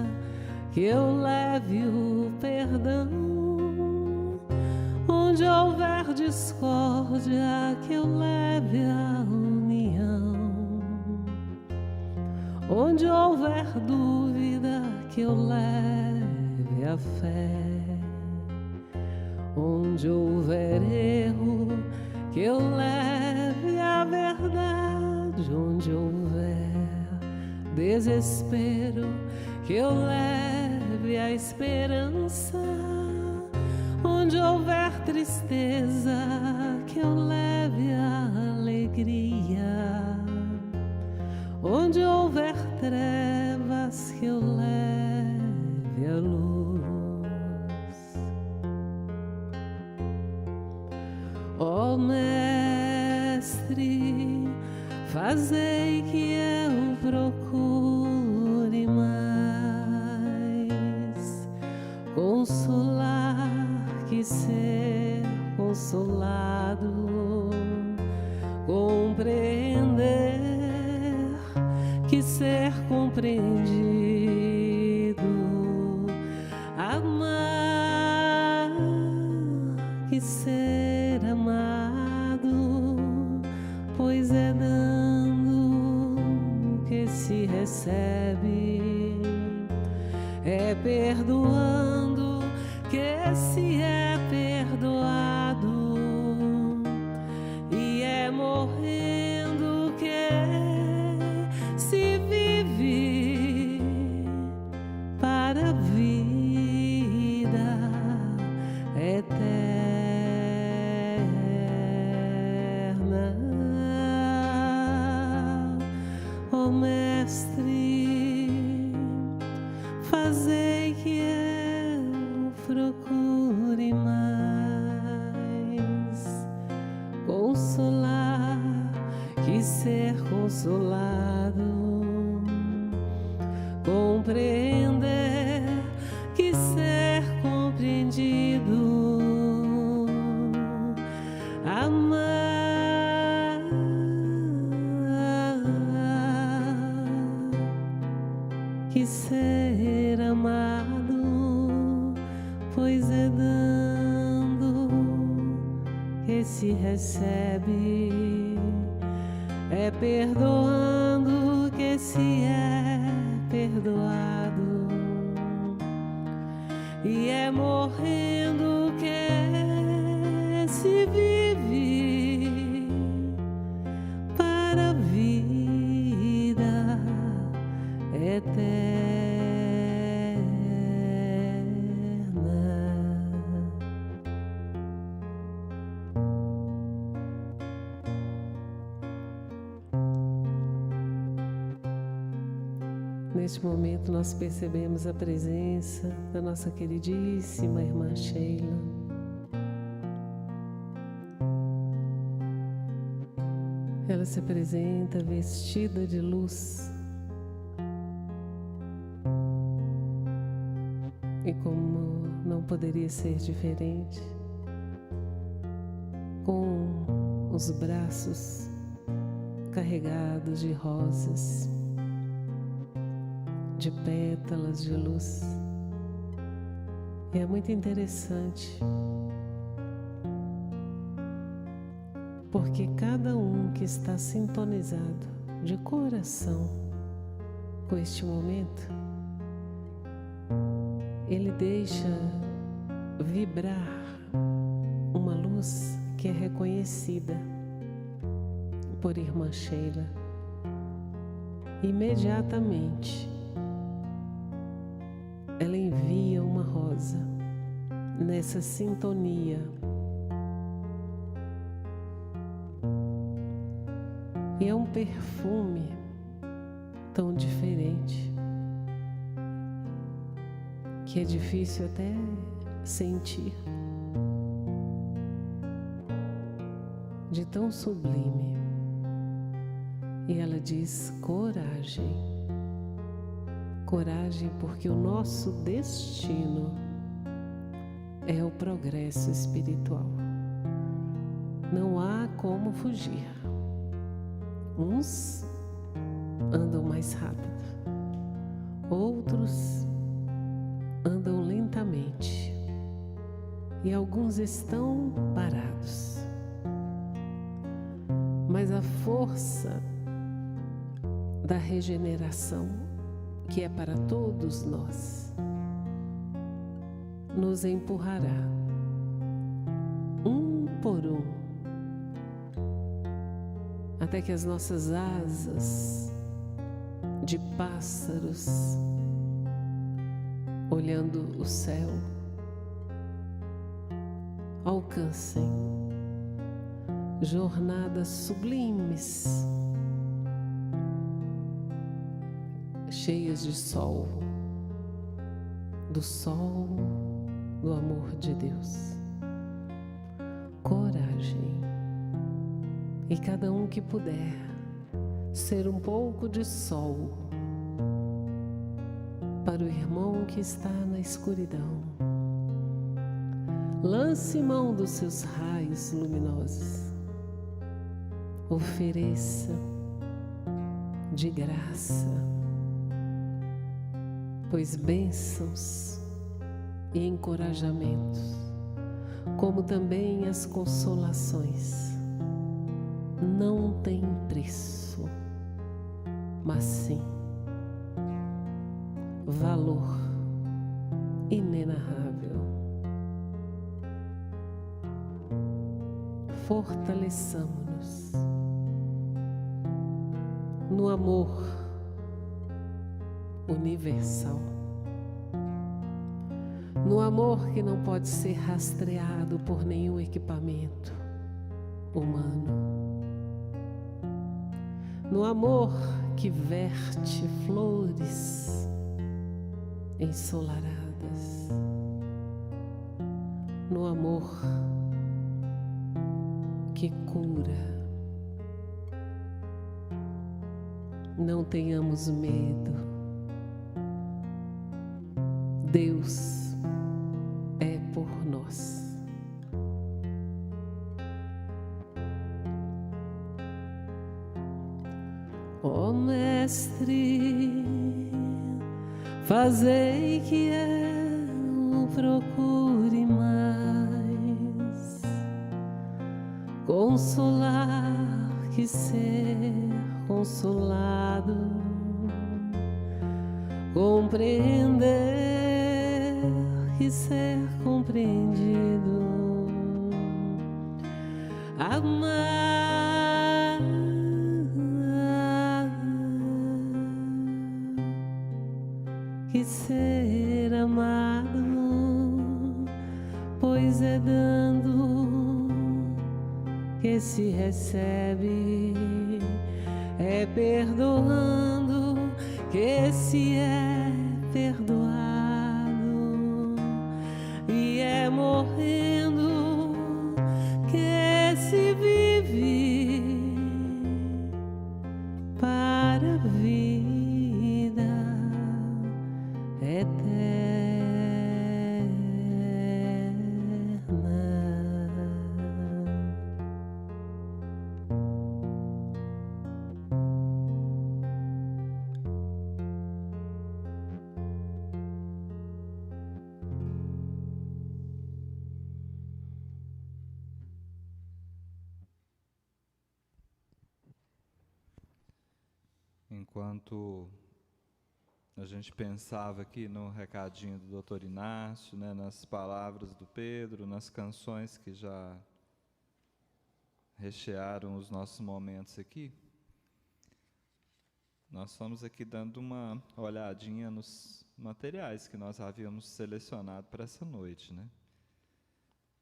que eu leve o perdão. Onde houver discórdia, que eu leve a união. Onde houver dúvida, que eu leve a fé. Onde houver erro, que eu leve a verdade. Onde houver desespero, que eu leve a esperança. Onde houver tristeza, que eu leve a alegria. Onde houver trevas, que eu leve a luz. Ó Mestre, fazei que eu procure mais consolar que ser consolado, compreender que ser compreendido, amar que ser amado, pois é dando que se recebe, é perdoando que se é perdoado, e é morrendo que se vive para a vida eterna. Ó Mestre, fazei que eu procure mais consolar que ser consolado, compreender que ser compreendido, amar que ser amado, pois é dando que se recebe, é perdoando que se é perdoado, e é morrendo que se vive para a vida eterna. Neste momento nós percebemos a presença da nossa queridíssima irmã Sheila. Ela se apresenta vestida de luz. E como não poderia ser diferente, com os braços carregados de rosas, de pétalas de luz. E é muito interessante, porque cada um que está sintonizado de coração com este momento, ele deixa vibrar uma luz que é reconhecida por irmã Sheila. Imediatamente ela envia uma rosa nessa sintonia. E é um perfume tão diferente que é difícil até sentir, de tão sublime. E ela diz: coragem. Coragem, porque o nosso destino é o progresso espiritual. Não há como fugir. Uns andam mais rápido, outros andam lentamente e alguns estão parados. Mas a força da regeneração, que é para todos nós, nos empurrará um por um, até que as nossas asas de pássaros olhando o céu alcancem jornadas sublimes, cheias de sol, do sol do amor de Deus. Coragem. E cada um que puder ser um pouco de sol para o irmão que está na escuridão. Lance mão dos seus raios luminosos. Ofereça de graça, pois bênçãos e encorajamentos, como também as consolações, não têm preço, mas sim valor inenarrável. Fortaleçamo-nos no amor universal, no amor que não pode ser rastreado por nenhum equipamento humano, no amor que verte flores ensolaradas, no amor que cura. Não tenhamos medo. Deus é por nós. Ó Mestre, fazei que eu procure mais consolar que ser consolado, compreender que ser compreendido, amar que ser amado, pois é dando que se recebe, é perdoando que se é perdoado, e é morrendo que se vive para a vida eterna. Enquanto a gente pensava aqui no recadinho do Dr. Inácio, né, nas palavras do Pedro, nas canções que já rechearam os nossos momentos aqui, nós fomos aqui dando uma olhadinha nos materiais que nós havíamos selecionado para essa noite, né?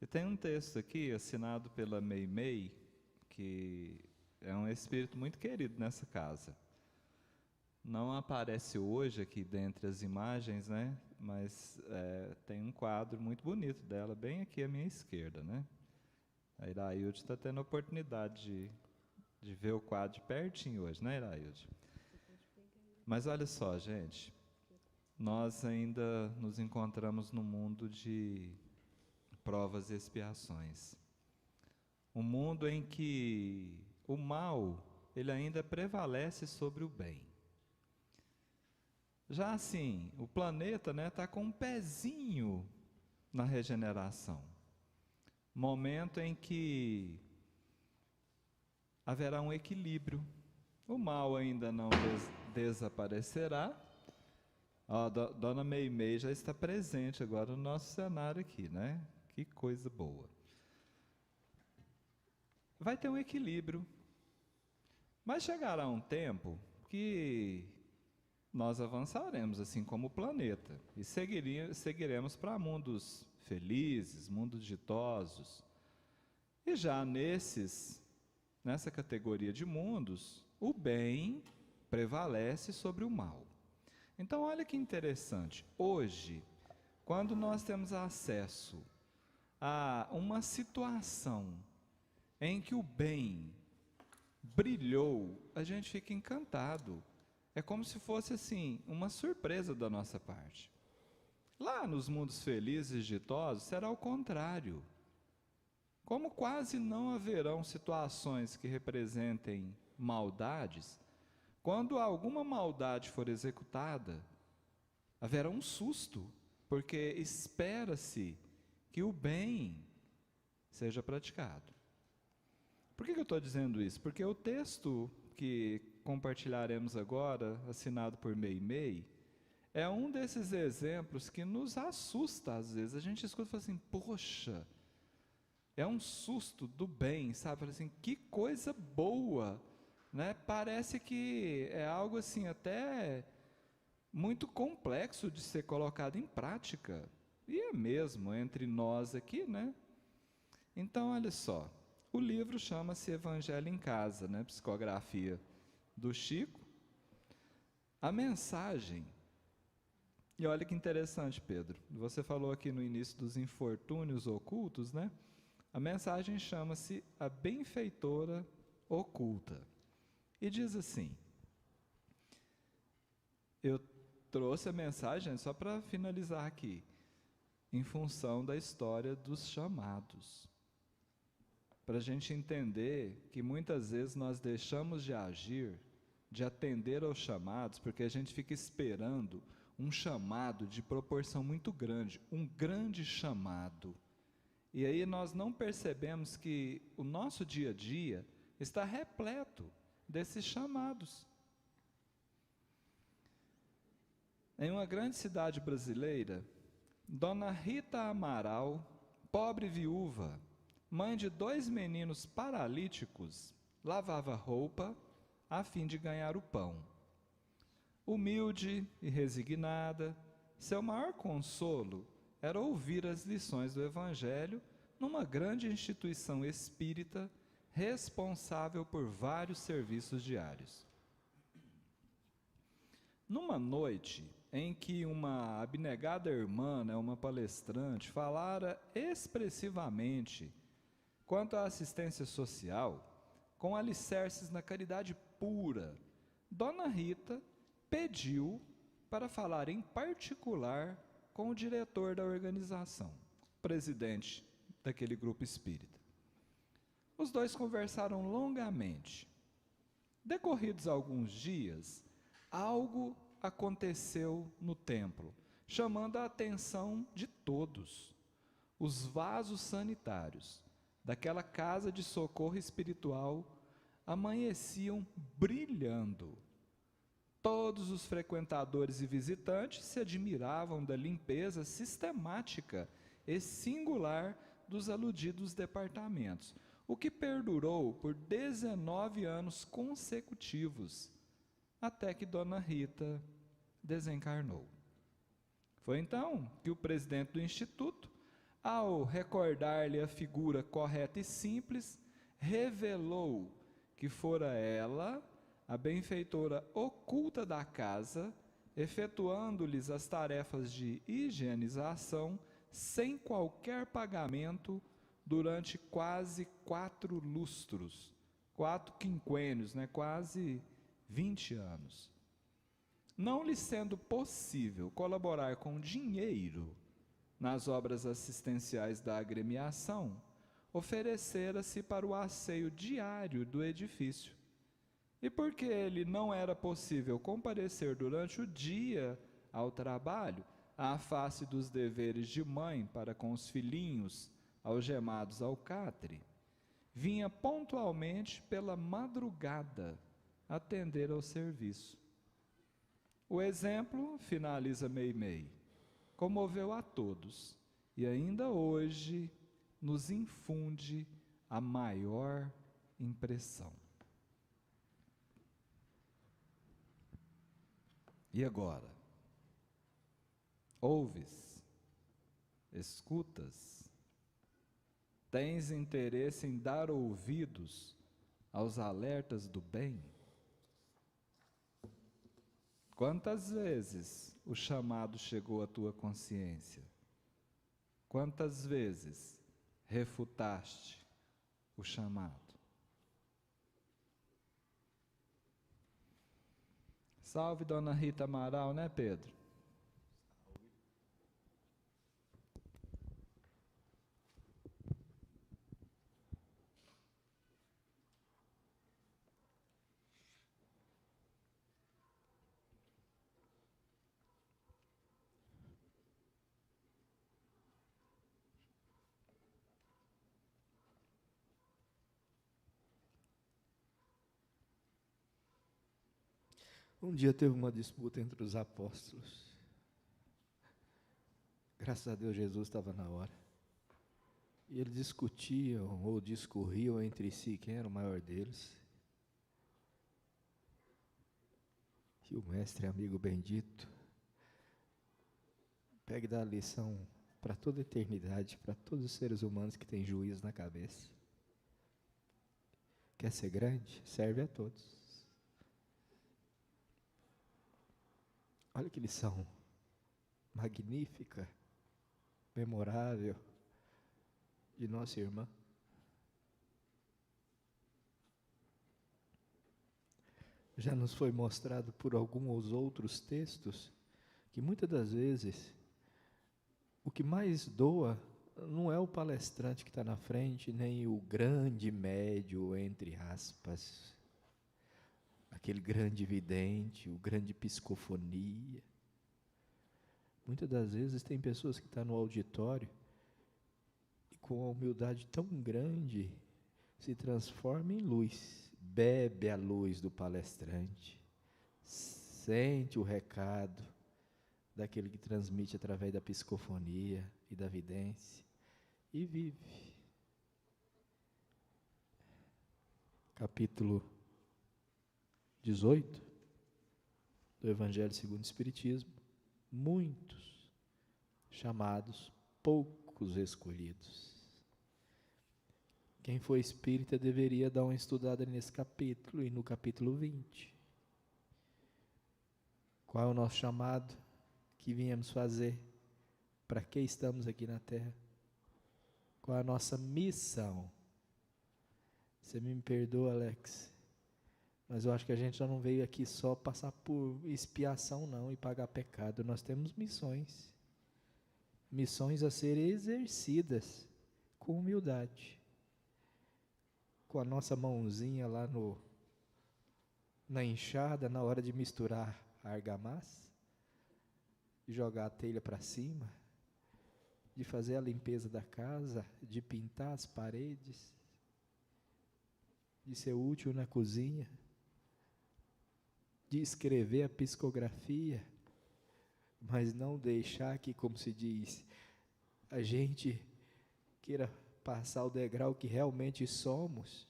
E tem um texto aqui, assinado pela Meimei, que é um espírito muito querido nessa casa. Não aparece hoje aqui dentre as imagens, né? Mas tem um quadro muito bonito dela, bem aqui à minha esquerda, né? A Irailde está tendo a oportunidade de ver o quadro de pertinho hoje, né, Irailde? Mas olha só, gente, nós ainda nos encontramos num mundo de provas e expiações. Um mundo em que o mal, ele ainda prevalece sobre o bem. Já assim, o planeta está com um pezinho na regeneração. Momento em que haverá um equilíbrio. O mal ainda não desaparecerá. Dona Meimei já está presente agora no nosso cenário aqui, né? Que coisa boa. Vai ter um equilíbrio. Mas chegará um tempo que nós avançaremos, assim como o planeta, e seguiremos para mundos felizes, mundos ditosos. E já nessa categoria de mundos, o bem prevalece sobre o mal. Então, olha que interessante. Hoje, quando nós temos acesso a uma situação em que o bem brilhou, a gente fica encantado. É como se fosse assim, uma surpresa da nossa parte. Lá nos mundos felizes e ditosos, será o contrário. Como quase não haverão situações que representem maldades, quando alguma maldade for executada, haverá um susto, porque espera-se que o bem seja praticado. Por que eu estou dizendo isso? Porque o texto que compartilharemos agora, assinado por Meimei, é um desses exemplos que nos assusta às vezes. A gente escuta e fala assim, poxa, é um susto do bem, sabe? Fala assim, que coisa boa, né? Parece que é algo assim até muito complexo de ser colocado em prática. E é mesmo, entre nós aqui, né? Então, olha só, o livro chama-se Evangelho em Casa, né? Psicografia do Chico. A mensagem, e olha que interessante, Pedro, você falou aqui no início dos infortúnios ocultos, né? A mensagem chama-se A Benfeitora Oculta. E diz assim, eu trouxe a mensagem só para finalizar aqui, em função da história dos chamados. Para a gente entender que muitas vezes nós deixamos de agir, de atender aos chamados, porque a gente fica esperando um chamado de proporção muito grande, um grande chamado. E aí nós não percebemos que o nosso dia a dia está repleto desses chamados. Em uma grande cidade brasileira, Dona Rita Amaral, pobre viúva, mãe de 2 meninos paralíticos, lavava roupa a fim de ganhar o pão. Humilde e resignada, seu maior consolo era ouvir as lições do Evangelho numa grande instituição espírita responsável por vários serviços diários. Numa noite em que uma abnegada irmã, uma palestrante, falara expressivamente quanto à assistência social, com alicerces na caridade pura, Dona Rita pediu para falar em particular com o diretor da organização, presidente daquele grupo espírita. Os dois conversaram longamente. Decorridos alguns dias, algo aconteceu no templo, chamando a atenção de todos. Os vasos sanitários daquela casa de socorro espiritual amanheciam brilhando. Todos os frequentadores e visitantes se admiravam da limpeza sistemática e singular dos aludidos departamentos, o que perdurou por 19 anos consecutivos, até que Dona Rita desencarnou. Foi então que o presidente do Instituto, ao recordar-lhe a figura correta e simples, revelou que fora ela a benfeitora oculta da casa, efetuando-lhes as tarefas de higienização sem qualquer pagamento durante quase 4 lustros, 4 quinquênios, quase 20 anos. Não lhe sendo possível colaborar com dinheiro nas obras assistenciais da agremiação, oferecera-se para o asseio diário do edifício. E porque ele não era possível comparecer durante o dia ao trabalho, à face dos deveres de mãe para com os filhinhos algemados ao catre, vinha pontualmente pela madrugada atender ao serviço. O exemplo, finaliza Meimei, comoveu a todos e ainda hoje nos infunde a maior impressão. E agora? Ouves? Escutas? Tens interesse em dar ouvidos aos alertas do bem? Quantas vezes o chamado chegou à tua consciência? Quantas vezes refutaste o chamado? Salve Dona Rita Amaral, né, Pedro? Um dia teve uma disputa entre os apóstolos. Graças a Deus, Jesus estava na hora. E eles discutiam ou discorriam entre si quem era o maior deles. E o mestre, amigo bendito, pega e dá a lição para toda a eternidade, para todos os seres humanos que têm juízo na cabeça. Quer ser grande? Serve a todos. Olha que lição magnífica, memorável de nossa irmã. Já nos foi mostrado por alguns outros textos que muitas das vezes o que mais doa não é o palestrante que está na frente, nem o grande médio, entre aspas, aquele grande vidente, o grande psicofonia. Muitas das vezes tem pessoas que estão no auditório e com a humildade tão grande se transforma em luz, bebe a luz do palestrante, sente o recado daquele que transmite através da psicofonia e da vidência e vive. capítulo 18 do Evangelho segundo o Espiritismo, muitos chamados, poucos escolhidos. Quem for espírita deveria dar uma estudada nesse capítulo e no capítulo 20. Qual é o nosso chamado? Que viemos fazer? Para que estamos aqui na Terra? Qual é a nossa missão? Você me perdoa, Alex, mas eu acho que a gente já não veio aqui só passar por expiação não e pagar pecado. Nós temos missões. Missões a serem exercidas com humildade. Com a nossa mãozinha lá na enxada, na hora de misturar a argamassa, de jogar a telha para cima, de fazer a limpeza da casa, de pintar as paredes, de ser útil na cozinha, de escrever a psicografia, mas não deixar que, como se diz, a gente queira passar o degrau que realmente somos.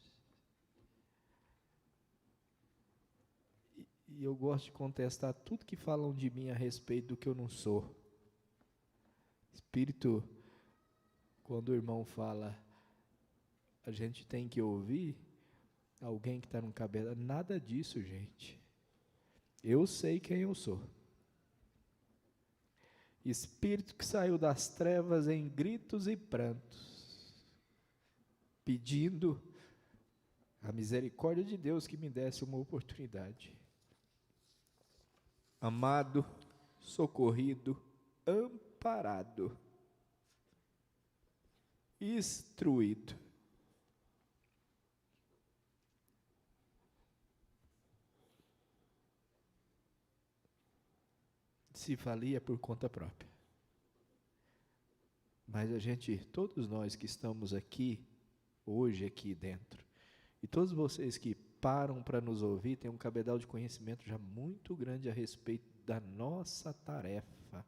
E eu gosto de contestar tudo que falam de mim a respeito do que eu não sou. Espírito, quando o irmão fala, a gente tem que ouvir alguém que está num cabelo, nada disso, gente. Eu sei quem eu sou. Espírito que saiu das trevas em gritos e prantos, pedindo a misericórdia de Deus que me desse uma oportunidade. Amado, socorrido, amparado, instruído. Se valia por conta própria. Mas a gente, todos nós que estamos aqui, hoje aqui dentro, e todos vocês que param para nos ouvir, têm um cabedal de conhecimento já muito grande a respeito da nossa tarefa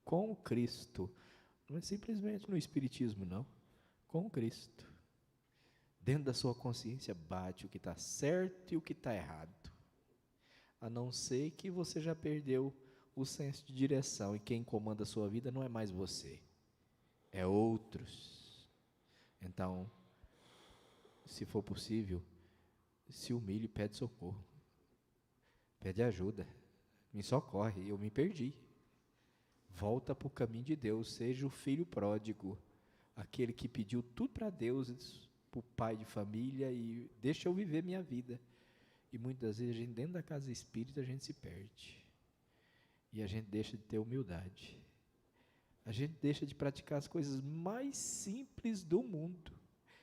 com Cristo. Não é simplesmente no Espiritismo, não. Com Cristo. Dentro da sua consciência bate o que está certo e o que está errado. A não ser que você já perdeu o senso de direção, e quem comanda a sua vida não é mais você, é outros. Então, se for possível, se humilhe e pede socorro, pede ajuda, me socorre, eu me perdi, volta para o caminho de Deus, seja o filho pródigo, aquele que pediu tudo para Deus, para o pai de família, e deixa eu viver minha vida. E muitas vezes, a gente, dentro da casa espírita, a gente se perde. E a gente deixa de ter humildade. A gente deixa de praticar as coisas mais simples do mundo,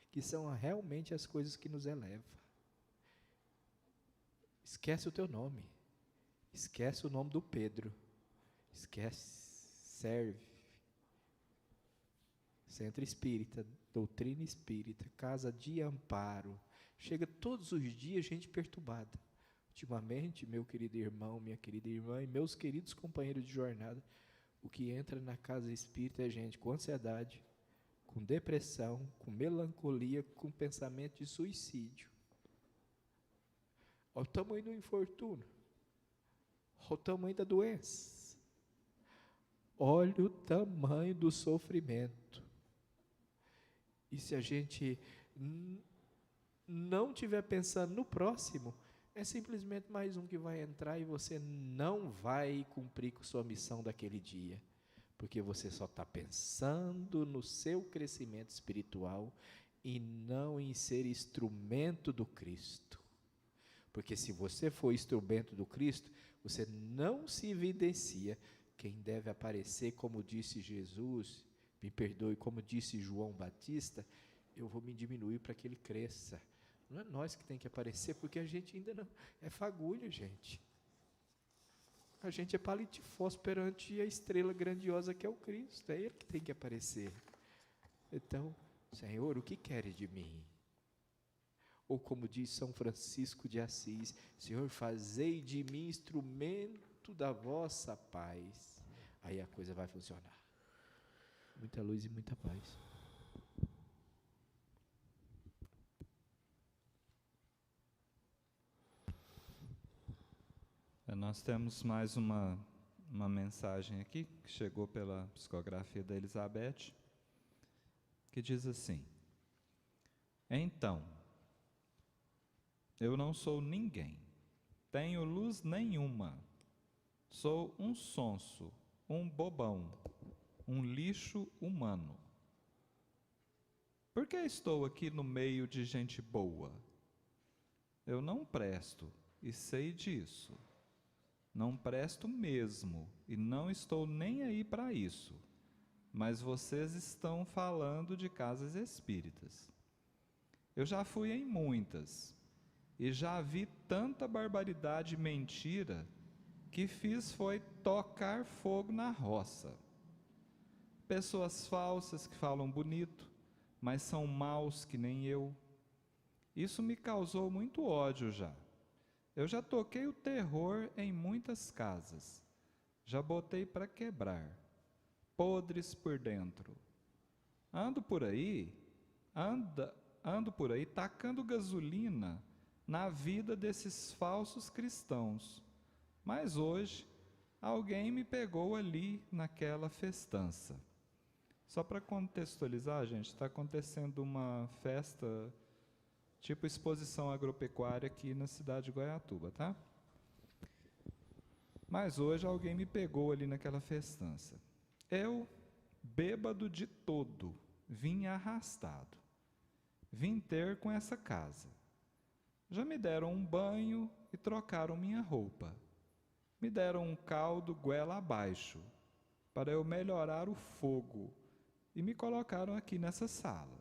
que são realmente as coisas que nos elevam. Esquece o teu nome. Esquece o nome do Pedro. Esquece, serve. Centro Espírita, doutrina espírita, casa de amparo. Chega todos os dias gente perturbada. Ultimamente, meu querido irmão, minha querida irmã e meus queridos companheiros de jornada, o que entra na casa espírita é gente com ansiedade, com depressão, com melancolia, com pensamento de suicídio. Olha o tamanho do infortúnio, olha o tamanho da doença, olha o tamanho do sofrimento. E se a gente não estiver pensando no próximo, é simplesmente mais um que vai entrar e você não vai cumprir com sua missão daquele dia, porque você só está pensando no seu crescimento espiritual e não em ser instrumento do Cristo. Porque se você for instrumento do Cristo, você não se evidencia. Quem deve aparecer, como disse Jesus, me perdoe, como disse João Batista, eu vou me diminuir para que ele cresça. Não é nós que tem que aparecer, porque a gente ainda não é fagulho, gente. A gente é palito de fósforo perante a estrela grandiosa que é o Cristo. É Ele que tem que aparecer. Então, Senhor, o que queres de mim? Ou como diz São Francisco de Assis, Senhor, fazei de mim instrumento da vossa paz. Aí a coisa vai funcionar. Muita luz e muita paz. Nós temos mais uma mensagem aqui, que chegou pela psicografia da Elizabeth, que diz assim: então, eu não sou ninguém, tenho luz nenhuma, sou um sonso, um bobão, um lixo humano. Por que estou aqui no meio de gente boa? Eu não presto, e sei disso. Não presto mesmo, e não estou nem aí para isso. Mas vocês estão falando de casas espíritas. Eu já fui em muitas, e já vi tanta barbaridade e mentira, que fiz foi tocar fogo na roça. Pessoas falsas que falam bonito, mas são maus que nem eu. Isso me causou muito ódio já. Eu já toquei o terror em muitas casas. Já botei para quebrar, podres por dentro. Ando por aí tacando gasolina na vida desses falsos cristãos. Mas hoje, alguém me pegou ali naquela festança. Só para contextualizar, gente, está acontecendo uma festa, tipo exposição agropecuária aqui na cidade de Goiatuba, tá? Mas hoje alguém me pegou ali naquela festança. Eu, bêbado de todo, vim arrastado. Vim ter com essa casa. Já me deram um banho e trocaram minha roupa. Me deram um caldo goela abaixo, para eu melhorar o fogo, e me colocaram aqui nessa sala.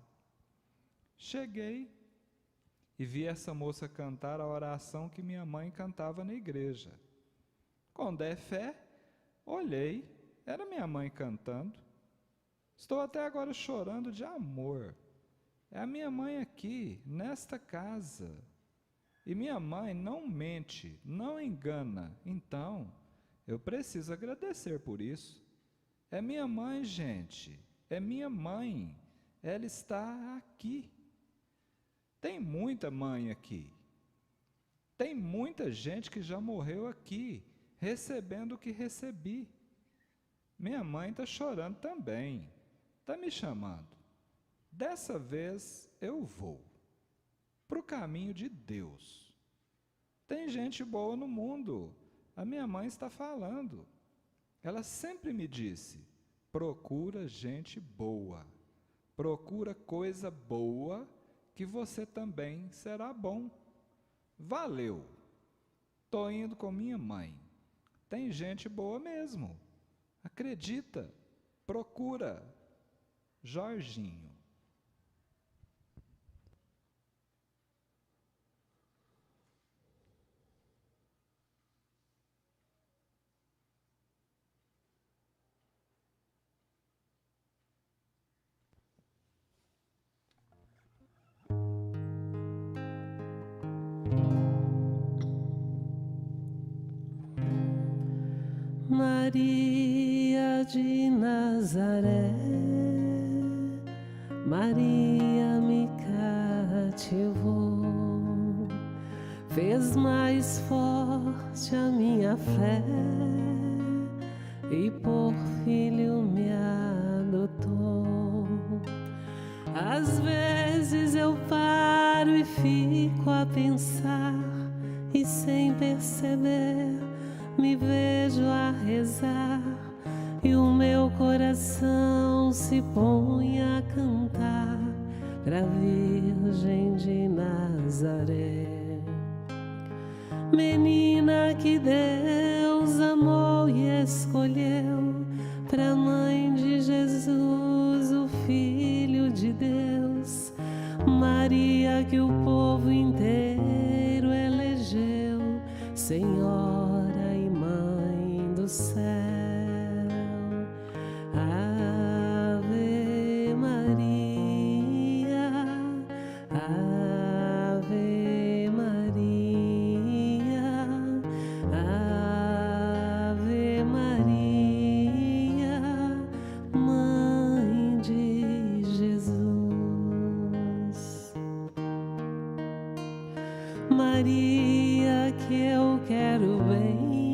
Cheguei e vi essa moça cantar a oração que minha mãe cantava na igreja. Com der fé, olhei, era minha mãe cantando. Estou até agora chorando de amor. É a minha mãe aqui, nesta casa. E minha mãe não mente, não engana. Então, eu preciso agradecer por isso. É minha mãe, gente. É minha mãe. Ela está aqui. Tem muita mãe aqui. Tem muita gente que já morreu aqui, recebendo o que recebi. Minha mãe está chorando também. Está me chamando. Dessa vez eu vou para o caminho de Deus. Tem gente boa no mundo. A minha mãe está falando. Ela sempre me disse: procura gente boa. Procura coisa boa, que você também será bom. Valeu. Estou indo com minha mãe. Tem gente boa mesmo. Acredita. Procura. Jorginho. Maria de Nazaré, Maria me cativou, fez mais forte a minha fé e por filho me adotou. Às vezes eu paro e fico a pensar, e sem perceber me vejo a rezar, e o meu coração se põe a cantar pra Virgem de Nazaré. Menina que Deus amou e escolheu pra mãe de Jesus, o Filho de Deus. Maria que o povo inteiro elegeu Senhora e Mãe do céu. Ave Maria, Ave Maria, Ave Maria, Mãe de Jesus. Maria que eu quero bem,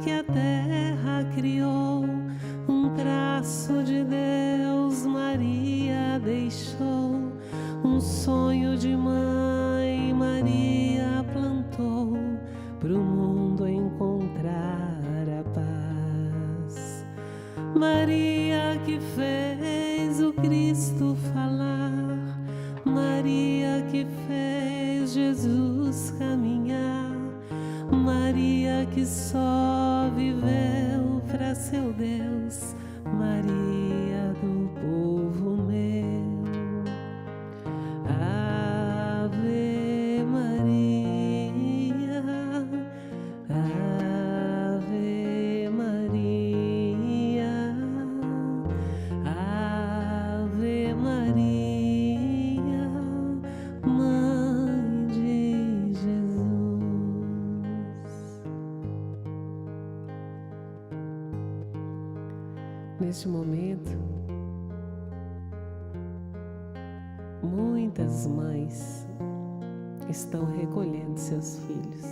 que a terra criou, um traço de Deus Maria deixou, um sonho de mãe Maria plantou, pro mundo encontrar a paz. Maria que fez o Cristo falar, Maria que fez Jesus caminhar, Maria que só viveu pra seu Deus, Maria do povo meu. Ave Maria, Ave Maria, Ave Maria, Mãe de Jesus. Neste momento, muitas mães estão recolhendo seus filhos.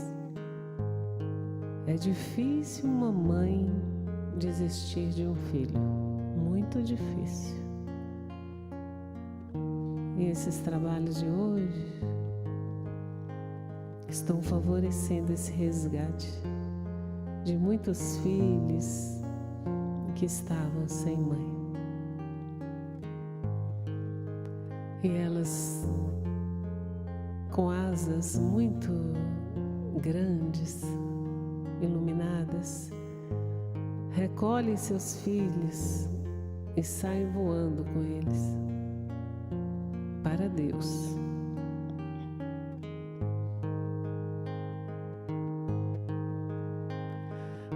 É difícil uma mãe desistir de um filho, muito difícil. E esses trabalhos de hoje estão favorecendo esse resgate de muitos filhos que estavam sem mãe. E elas, com asas muito grandes, iluminadas, recolhem seus filhos e saem voando com eles para Deus.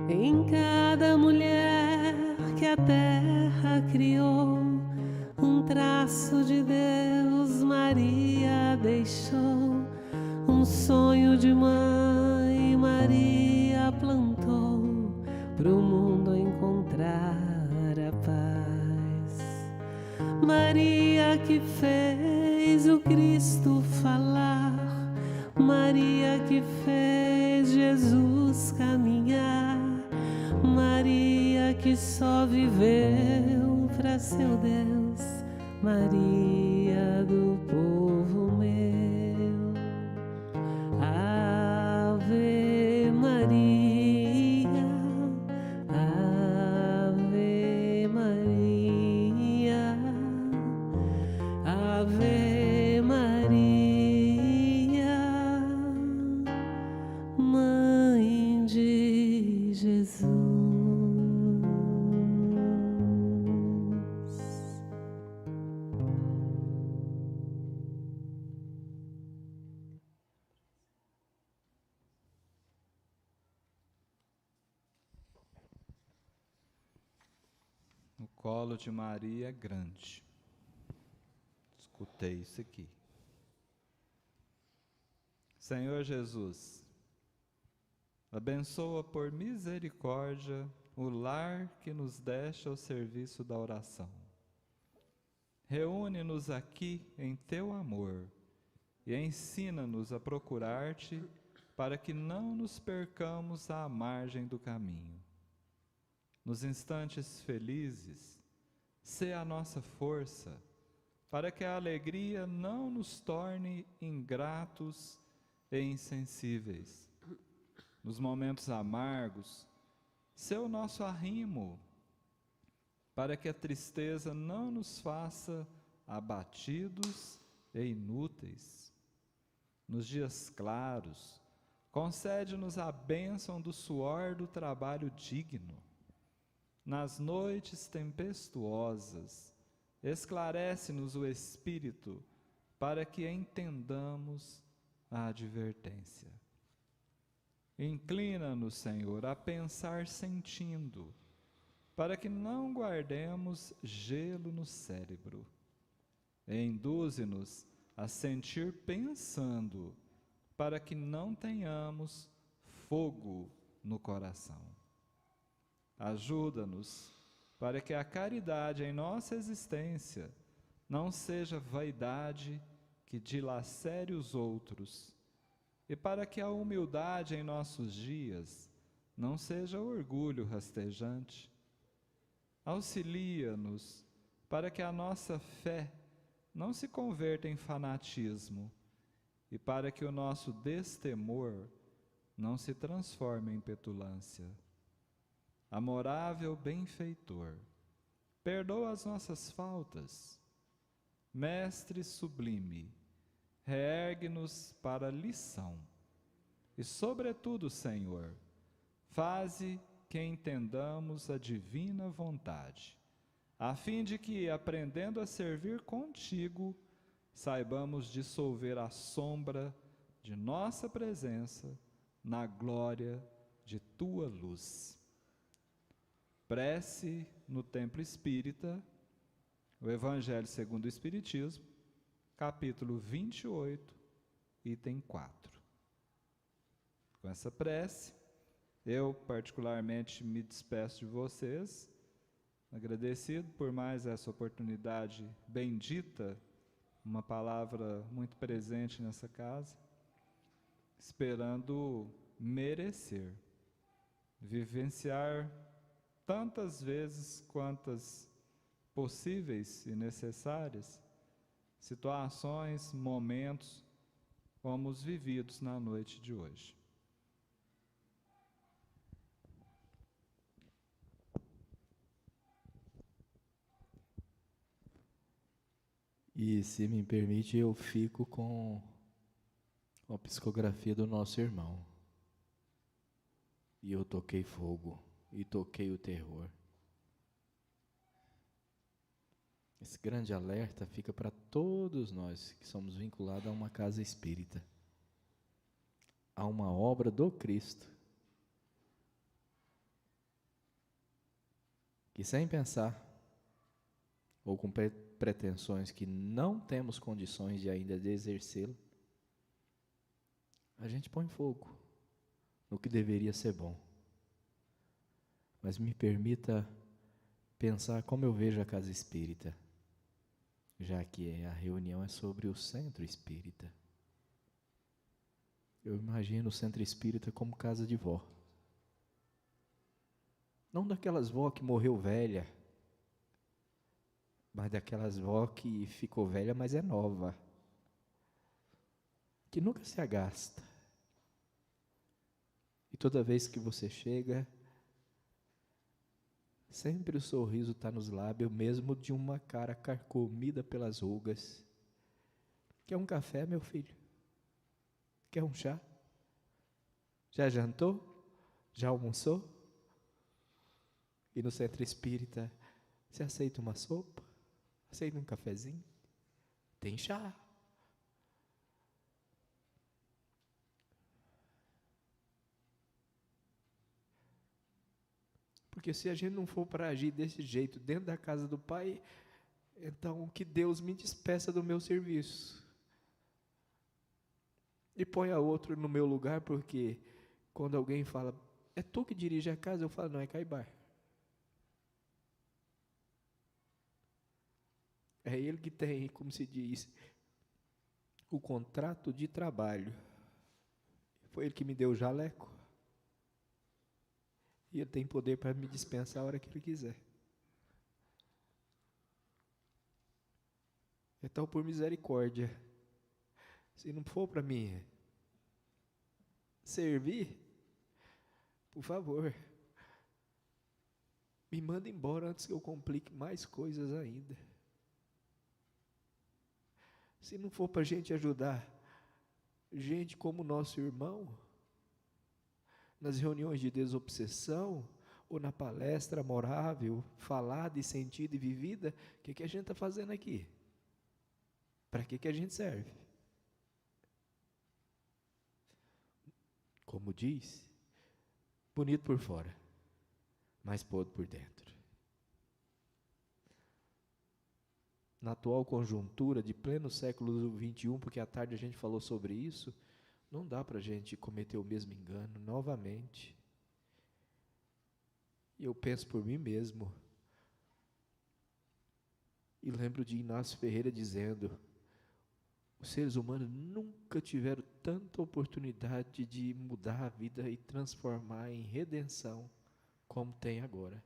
Em cada mulher que a terra criou, um traço de Deus Maria deixou, um sonho de mãe Maria plantou, pro mundo encontrar a paz. Maria que fez o Cristo falar, Maria que fez Jesus caminhar, Maria que só viveu pra seu Deus, Maria do povo meu. Ave Maria, Ave Maria, Ave Maria, Mãe de Jesus. O colo de Maria é grande. Escutei isso aqui. Senhor Jesus, abençoa por misericórdia o lar que nos deste ao serviço da oração. Reúne-nos aqui em teu amor e ensina-nos a procurar-te para que não nos percamos à margem do caminho. Nos instantes felizes, sê a nossa força, para que a alegria não nos torne ingratos e insensíveis. Nos momentos amargos, sê o nosso arrimo, para que a tristeza não nos faça abatidos e inúteis. Nos dias claros, concede-nos a bênção do suor do trabalho digno. Nas noites tempestuosas, esclarece-nos o espírito, para que entendamos a advertência. Inclina-nos, Senhor, a pensar sentindo, para que não guardemos gelo no cérebro. Induze-nos a sentir pensando, para que não tenhamos fogo no coração. Ajuda-nos, para que a caridade em nossa existência não seja vaidade que dilacere os outros, e para que a humildade em nossos dias não seja orgulho rastejante. Auxilia-nos para que a nossa fé não se converta em fanatismo e para que o nosso destemor não se transforme em petulância. Amorável benfeitor, perdoa as nossas faltas. Mestre sublime, reergue-nos para a lição. E, sobretudo, Senhor, faze que entendamos a divina vontade, a fim de que, aprendendo a servir contigo, saibamos dissolver a sombra de nossa presença na glória de tua luz. Prece no Templo Espírita, o Evangelho segundo o Espiritismo, capítulo 28, item 4. Com essa prece, eu particularmente me despeço de vocês, agradecido por mais essa oportunidade bendita, uma palavra muito presente nessa casa, esperando merecer, vivenciar tantas vezes quantas possíveis e necessárias situações, momentos como os vividos na noite de hoje. E, se me permite, eu fico com a psicografia do nosso irmão. E eu toquei fogo, e toquei o terror. Esse grande alerta fica para todos nós que somos vinculados a uma casa espírita, a uma obra do Cristo, que sem pensar, ou com pretensões que não temos condições de ainda de exercê-lo, a gente põe fogo no que deveria ser bom. Mas me permita pensar como eu vejo a casa espírita, já que a reunião é sobre o centro espírita. Eu imagino o centro espírita como casa de vó. Não daquelas vó que morreu velha, mas daquelas vó que ficou velha, mas é nova, que nunca se agasta. E toda vez que você chega, sempre o sorriso está nos lábios, mesmo de uma cara carcomida pelas rugas. Quer um café, meu filho? Quer um chá? Já jantou? Já almoçou? E no centro espírita, você aceita uma sopa? Aceita um cafezinho? Tem chá. Porque se a gente não for para agir desse jeito dentro da casa do Pai, então que Deus me despeça do meu serviço e ponha outro no meu lugar, porque quando alguém fala, é tu que dirige a casa, eu falo, não, é Caibar. É ele que tem, como se diz, o contrato de trabalho. Foi ele que me deu o jaleco. E ele tem poder para me dispensar a hora que ele quiser. Então, por misericórdia, se não for para mim servir, por favor, me manda embora antes que eu complique mais coisas ainda. Se não for para a gente ajudar gente como nosso irmão, nas reuniões de desobsessão, ou na palestra morável, falada e sentida e vivida, o que a gente está fazendo aqui? Para que a gente serve? Como diz, bonito por fora, mas podre por dentro. Na atual conjuntura de pleno século XXI, porque à tarde a gente falou sobre isso, não dá para a gente cometer o mesmo engano novamente. E eu penso por mim mesmo. E lembro de Inácio Ferreira dizendo, Os seres humanos nunca tiveram tanta oportunidade de mudar a vida e transformar em redenção como tem agora.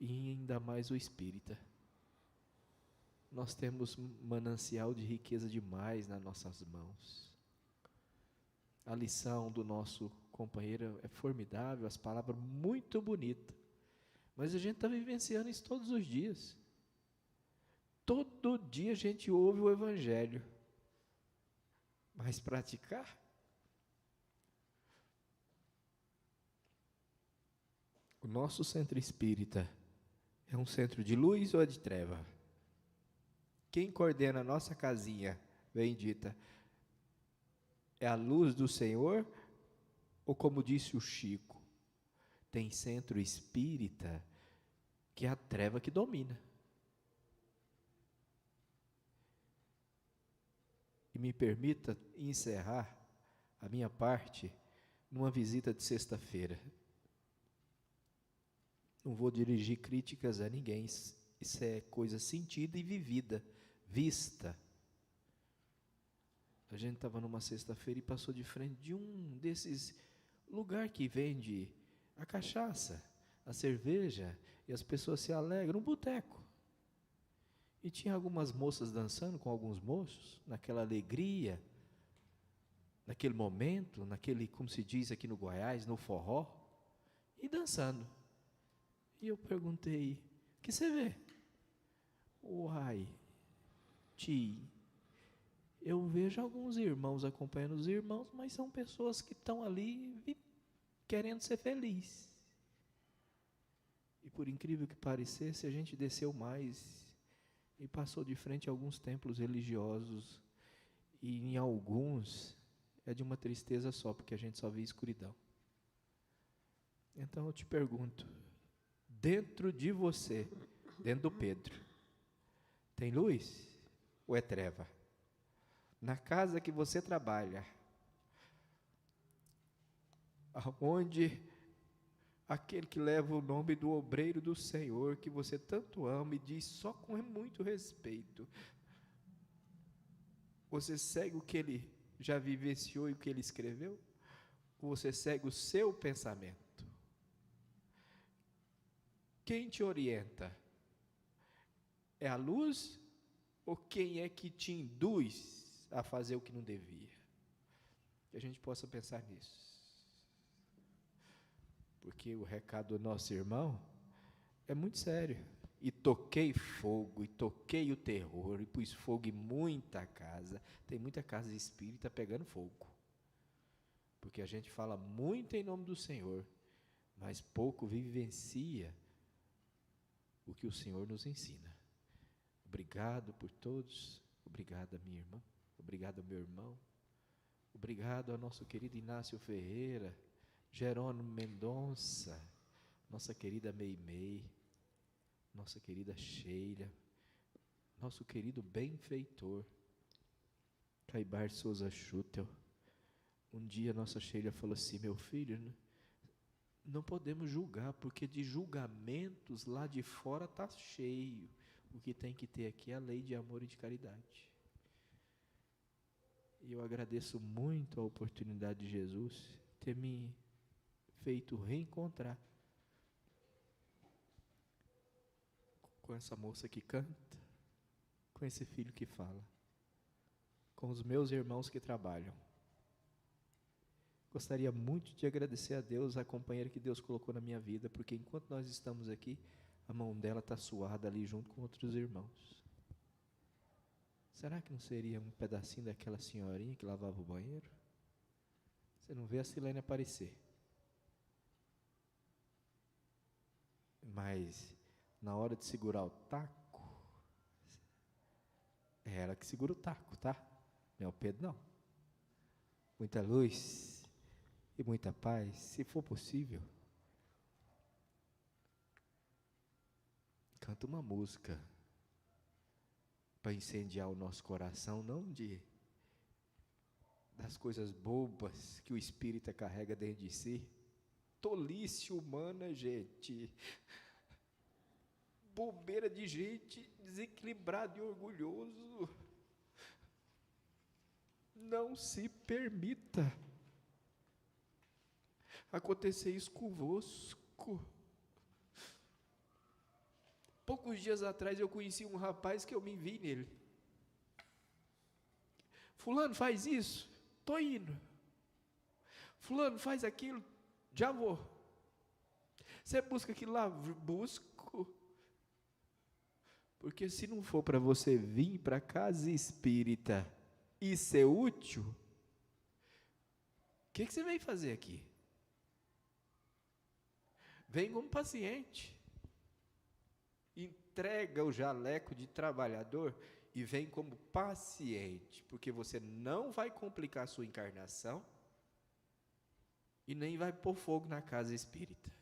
E ainda mais o espírita. Nós temos manancial de riqueza demais nas nossas mãos. A lição do nosso companheiro é formidável, as palavras muito bonitas. Mas a gente está vivenciando isso todos os dias. Todo dia a gente ouve o Evangelho. Mas praticar? O nosso centro espírita é um centro de luz ou é de treva? Quem coordena a nossa casinha bendita é a luz do Senhor? Ou como disse o Chico, tem centro espírita que é a treva que domina? E me permita encerrar a minha parte numa visita de sexta-feira. Não vou dirigir críticas a ninguém, isso é coisa sentida e vivida, vista. A gente estava numa sexta-feira e passou de frente de um desses lugares que vende a cachaça, a cerveja, e as pessoas se alegram, um boteco. E tinha algumas moças dançando com alguns moços, naquela alegria, naquele momento, naquele, como se diz aqui no Goiás, no forró, e dançando. E eu perguntei, o que você vê? Uai, eu vejo alguns irmãos acompanhando os irmãos, mas são pessoas que estão ali querendo ser felizes. E por incrível que parecesse, a gente desceu mais e passou de frente a alguns templos religiosos, e em alguns é de uma tristeza só, porque a gente só vê escuridão. Então eu te pergunto, dentro de você, dentro do Pedro, tem luz ou é treva? Na casa que você trabalha, aonde aquele que leva o nome do obreiro do Senhor, que você tanto ama e diz só com muito respeito, você segue o que ele já vivenciou e o que ele escreveu? Ou você segue o seu pensamento? Quem te orienta? É a luz ou quem é que te induz a fazer o que não devia? Que a gente possa pensar nisso. Porque o recado do nosso irmão é muito sério. E toquei fogo, e toquei o terror, e pus fogo em muita casa. Tem muita casa espírita pegando fogo. Porque a gente fala muito em nome do Senhor, mas pouco vivencia o que o Senhor nos ensina. Obrigado por todos, obrigado a minha irmã, obrigado ao meu irmão, obrigado ao nosso querido Inácio Ferreira, Jerônimo Mendonça, nossa querida Meimei, nossa querida Sheila, nosso querido benfeitor, Caibar Souza Schutel. Um dia nossa Sheila falou assim, meu filho, não podemos julgar, porque de julgamentos lá de fora está cheio. O que tem que ter aqui é a lei de amor e de caridade. E eu agradeço muito a oportunidade de Jesus ter me feito reencontrar com essa moça que canta, com esse filho que fala, com os meus irmãos que trabalham. Gostaria muito de agradecer a Deus, a companheira que Deus colocou na minha vida, porque enquanto nós estamos aqui, a mão dela está suada ali junto com outros irmãos. Será que não seria um pedacinho daquela senhorinha que lavava o banheiro? Você não vê a Silene aparecer. Mas, na hora de segurar o taco, é ela que segura o taco, tá? Não é o Pedro, não. Muita luz e muita paz, se for possível. Canta uma música para incendiar o nosso coração, não das coisas bobas que o espírita carrega dentro de si. Tolice humana, gente. Bobeira de gente desequilibrada e orgulhoso. Não se permita acontecer isso convosco. Poucos dias atrás eu conheci um rapaz que eu me vi nele. Fulano, faz isso, estou indo. Fulano, faz aquilo, já vou. Você busca aquilo lá? Busco. Porque se não for para você vir para a casa espírita e ser útil, o que você vem fazer aqui? Vem como paciente. Entrega o jaleco de trabalhador e vem como paciente, porque você não vai complicar a sua encarnação e nem vai pôr fogo na casa espírita.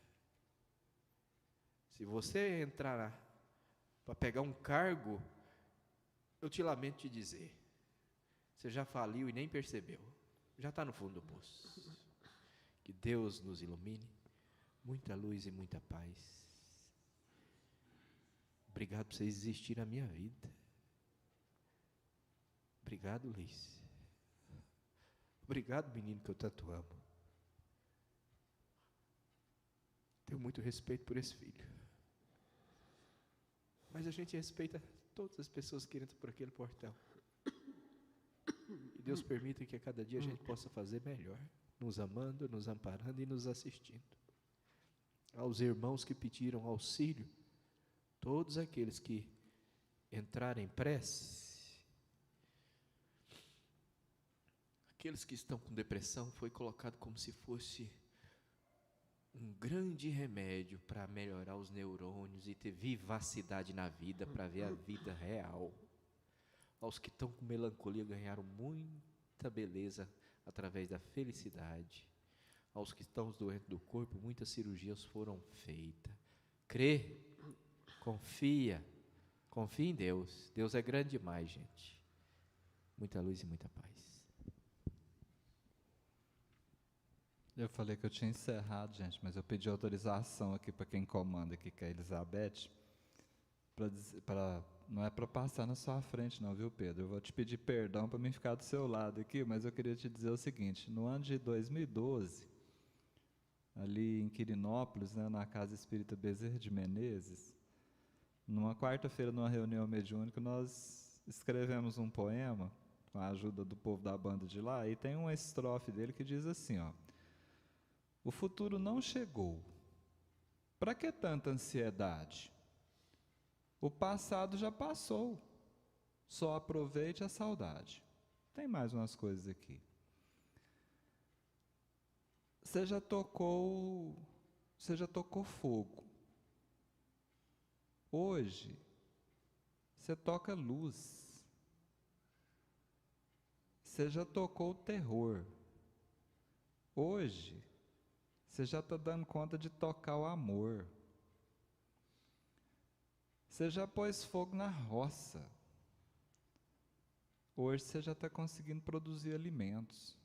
Se você entrar para pegar um cargo, eu te lamento te dizer, você já faliu e nem percebeu, já está no fundo do poço. Que Deus nos ilumine, muita luz e muita paz. Obrigado por vocês existirem na minha vida. Obrigado, Liz. Obrigado, menino, que eu tanto amo. Tenho muito respeito por esse filho. Mas a gente respeita todas as pessoas que entram por aquele portão. E Deus permita que a cada dia a gente possa fazer melhor, nos amando, nos amparando e nos assistindo. Aos irmãos que pediram auxílio, todos aqueles que entrarem em prece, aqueles que estão com depressão, foi colocado como se fosse um grande remédio para melhorar os neurônios e ter vivacidade na vida, para ver a vida real. Aos que estão com melancolia, ganharam muita beleza através da felicidade. Aos que estão doentes do corpo, muitas cirurgias foram feitas. Crê, confia em Deus. Deus é grande demais, gente. Muita luz e muita paz. Eu falei que eu tinha encerrado, gente, mas eu pedi autorização aqui para quem comanda aqui, que é a Elizabeth, não é para passar na sua frente não, viu, Pedro? Eu vou te pedir perdão para mim ficar do seu lado aqui, mas eu queria te dizer o seguinte, no ano de 2012, ali em Quirinópolis, né, na Casa Espírita Bezerra de Menezes, numa quarta-feira, numa reunião mediúnica, nós escrevemos um poema, com a ajuda do povo da banda de lá, e tem uma estrofe dele que diz assim, ó: o futuro não chegou. Para que tanta ansiedade? O passado já passou. Só aproveite a saudade. Tem mais umas coisas aqui. Você já tocou fogo. Hoje, você toca luz. Você já tocou terror. Hoje, você já está dando conta de tocar o amor. Você já pôs fogo na roça. Hoje você já está conseguindo produzir alimentos.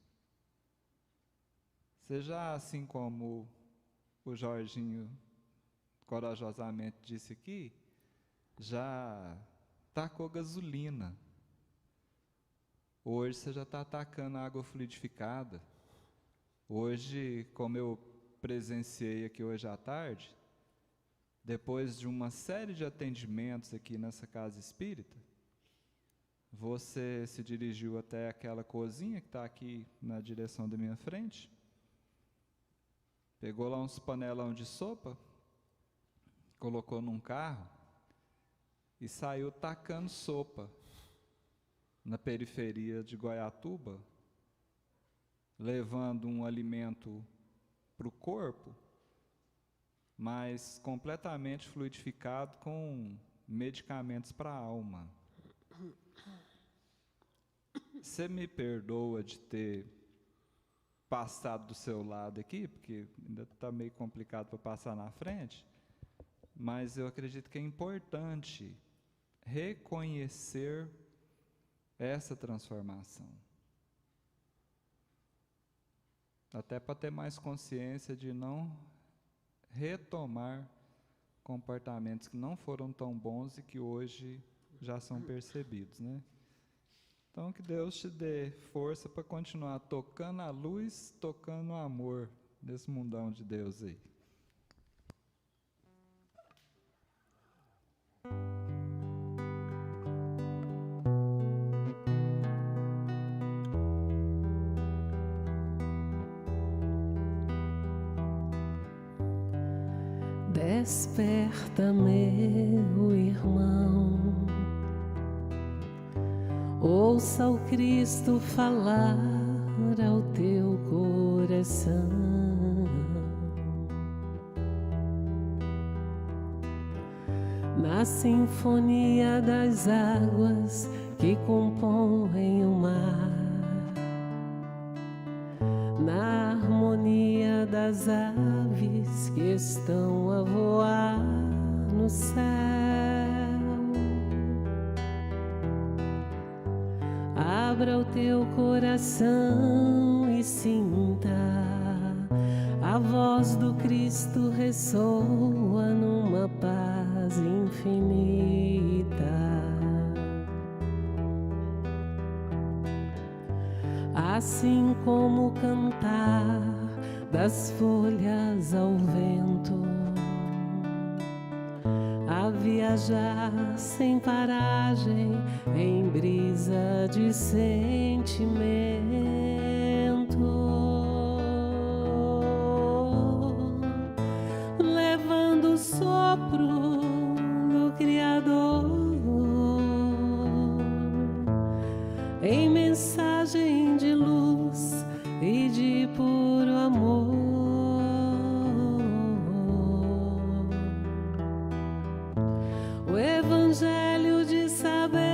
Você já, assim como o Jorginho corajosamente disse aqui, já tacou gasolina. Hoje você já está atacando água fluidificada. Hoje, como eu presenciei aqui hoje à tarde, depois de uma série de atendimentos aqui nessa casa espírita, você se dirigiu até aquela cozinha que está aqui na direção da minha frente, pegou lá uns panelão de sopa, colocou num carro e saiu tacando sopa na periferia de Goiatuba, levando um alimento para o corpo, mas completamente fluidificado com medicamentos para a alma. Você me perdoa de ter passado do seu lado aqui, porque ainda está meio complicado para passar na frente, mas eu acredito que é importante reconhecer essa transformação. Até para ter mais consciência de não retomar comportamentos que não foram tão bons e que hoje já são percebidos, né? Então, que Deus te dê força para continuar tocando a luz, tocando o amor nesse mundão de Deus aí. Desperta, meu irmão, ouça o Cristo falar ao teu coração. Na sinfonia das águas que compõem o mar, na harmonia das aves que estão a voar no céu, abra o teu coração e sinta a voz do Cristo ressoa numa paz infinita. Assim como o cantar das folhas ao vento, a viajar sem paragem em brisa de sentimento, levando o sopro do Criador em mensagem de luz e de puro amor. O evangelho de sabedoria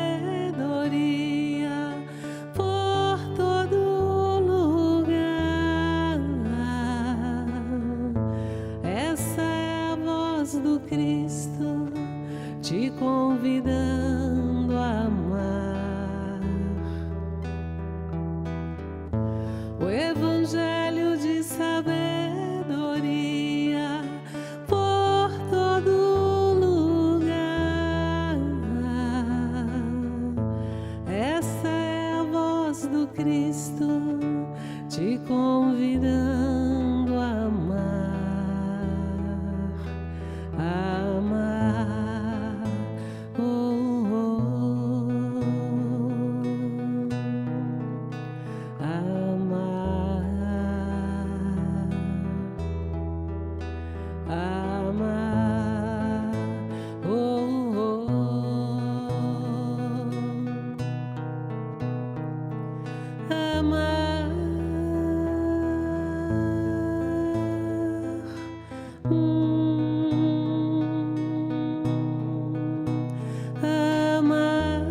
por todo lugar. Essa é a voz do Cristo te convidando a amar. O evangelho de sabedoria por todo lugar. Essa é a voz do Cristo te convidando a amar, a amar. Oh, oh, amar, amar, oh, oh, amar, amar.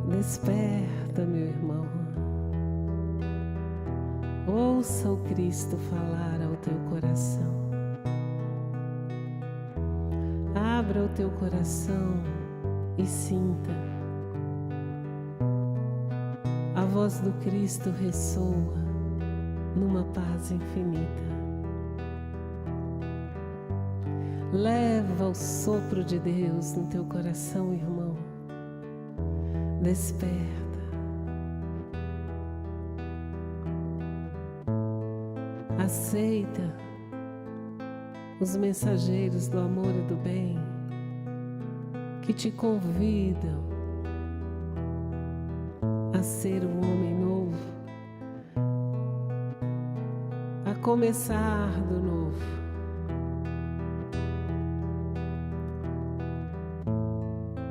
Desperta, meu irmão, ouça o Cristo falar ao teu coração. Abra o teu coração e sinta a voz do Cristo ressoa numa paz infinita. Leva o sopro de Deus no teu coração, irmão. Desperta. Aceita os mensageiros do amor e do bem que te convidam a ser um homem novo, a começar do novo.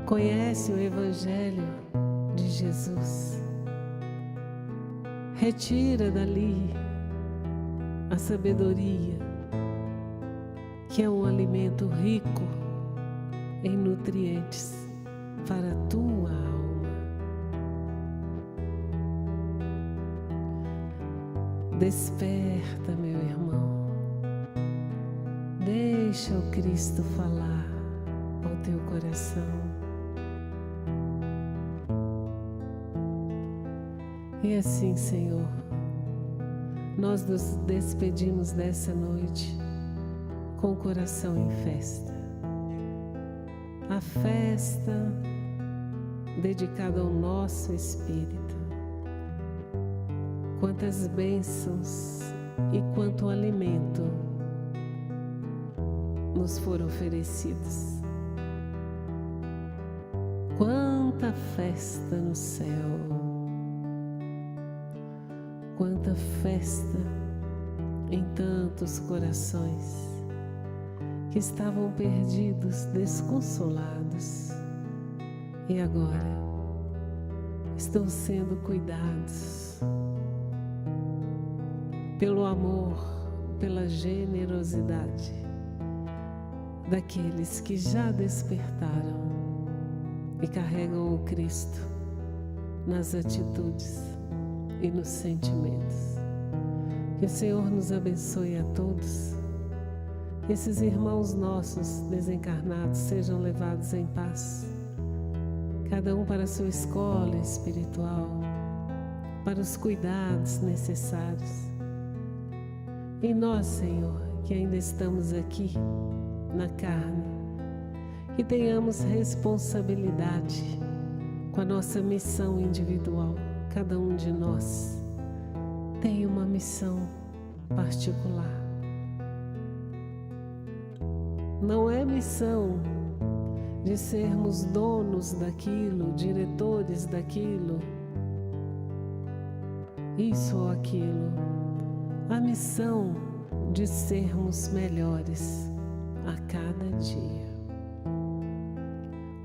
Conhece o Evangelho de Jesus. Retira dali a sabedoria, que é um alimento rico em nutrientes para a tua alma. Desperta, meu irmão. Deixa o Cristo falar ao teu coração. E assim, Senhor, nós nos despedimos dessa noite com o coração em festa. A festa dedicada ao nosso espírito. Quantas bênçãos e quanto alimento nos foram oferecidos. Quanta festa no céu, quanta festa em tantos corações que estavam perdidos, desconsolados e agora estão sendo cuidados pelo amor, pela generosidade daqueles que já despertaram e carregam o Cristo nas atitudes e nos sentimentos. Que o Senhor nos abençoe a todos. Que esses irmãos nossos desencarnados sejam levados em paz, cada um para a sua escola espiritual, para os cuidados necessários. E nós, Senhor, que ainda estamos aqui na carne, que tenhamos responsabilidade com a nossa missão individual. Cada um de nós tem uma missão particular. Não é missão de sermos donos daquilo, diretores daquilo, isso ou aquilo. A missão de sermos melhores a cada dia.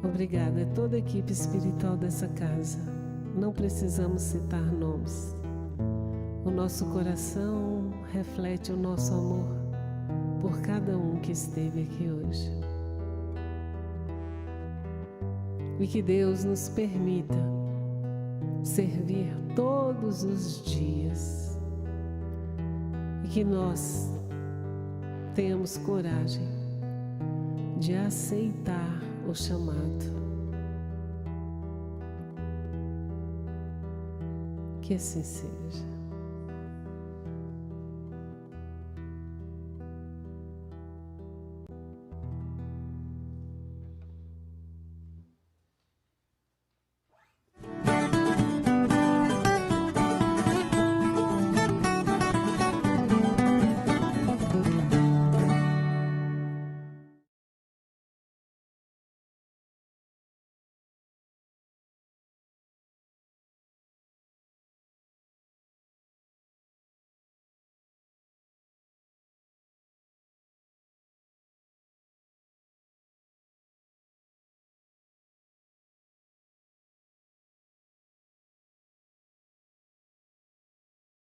Obrigada a toda a equipe espiritual dessa casa. Não precisamos citar nomes. O nosso coração reflete o nosso amor por cada um que esteve aqui hoje. E que Deus nos permita servir todos os dias. E que nós tenhamos coragem de aceitar o chamado. Que assim seja.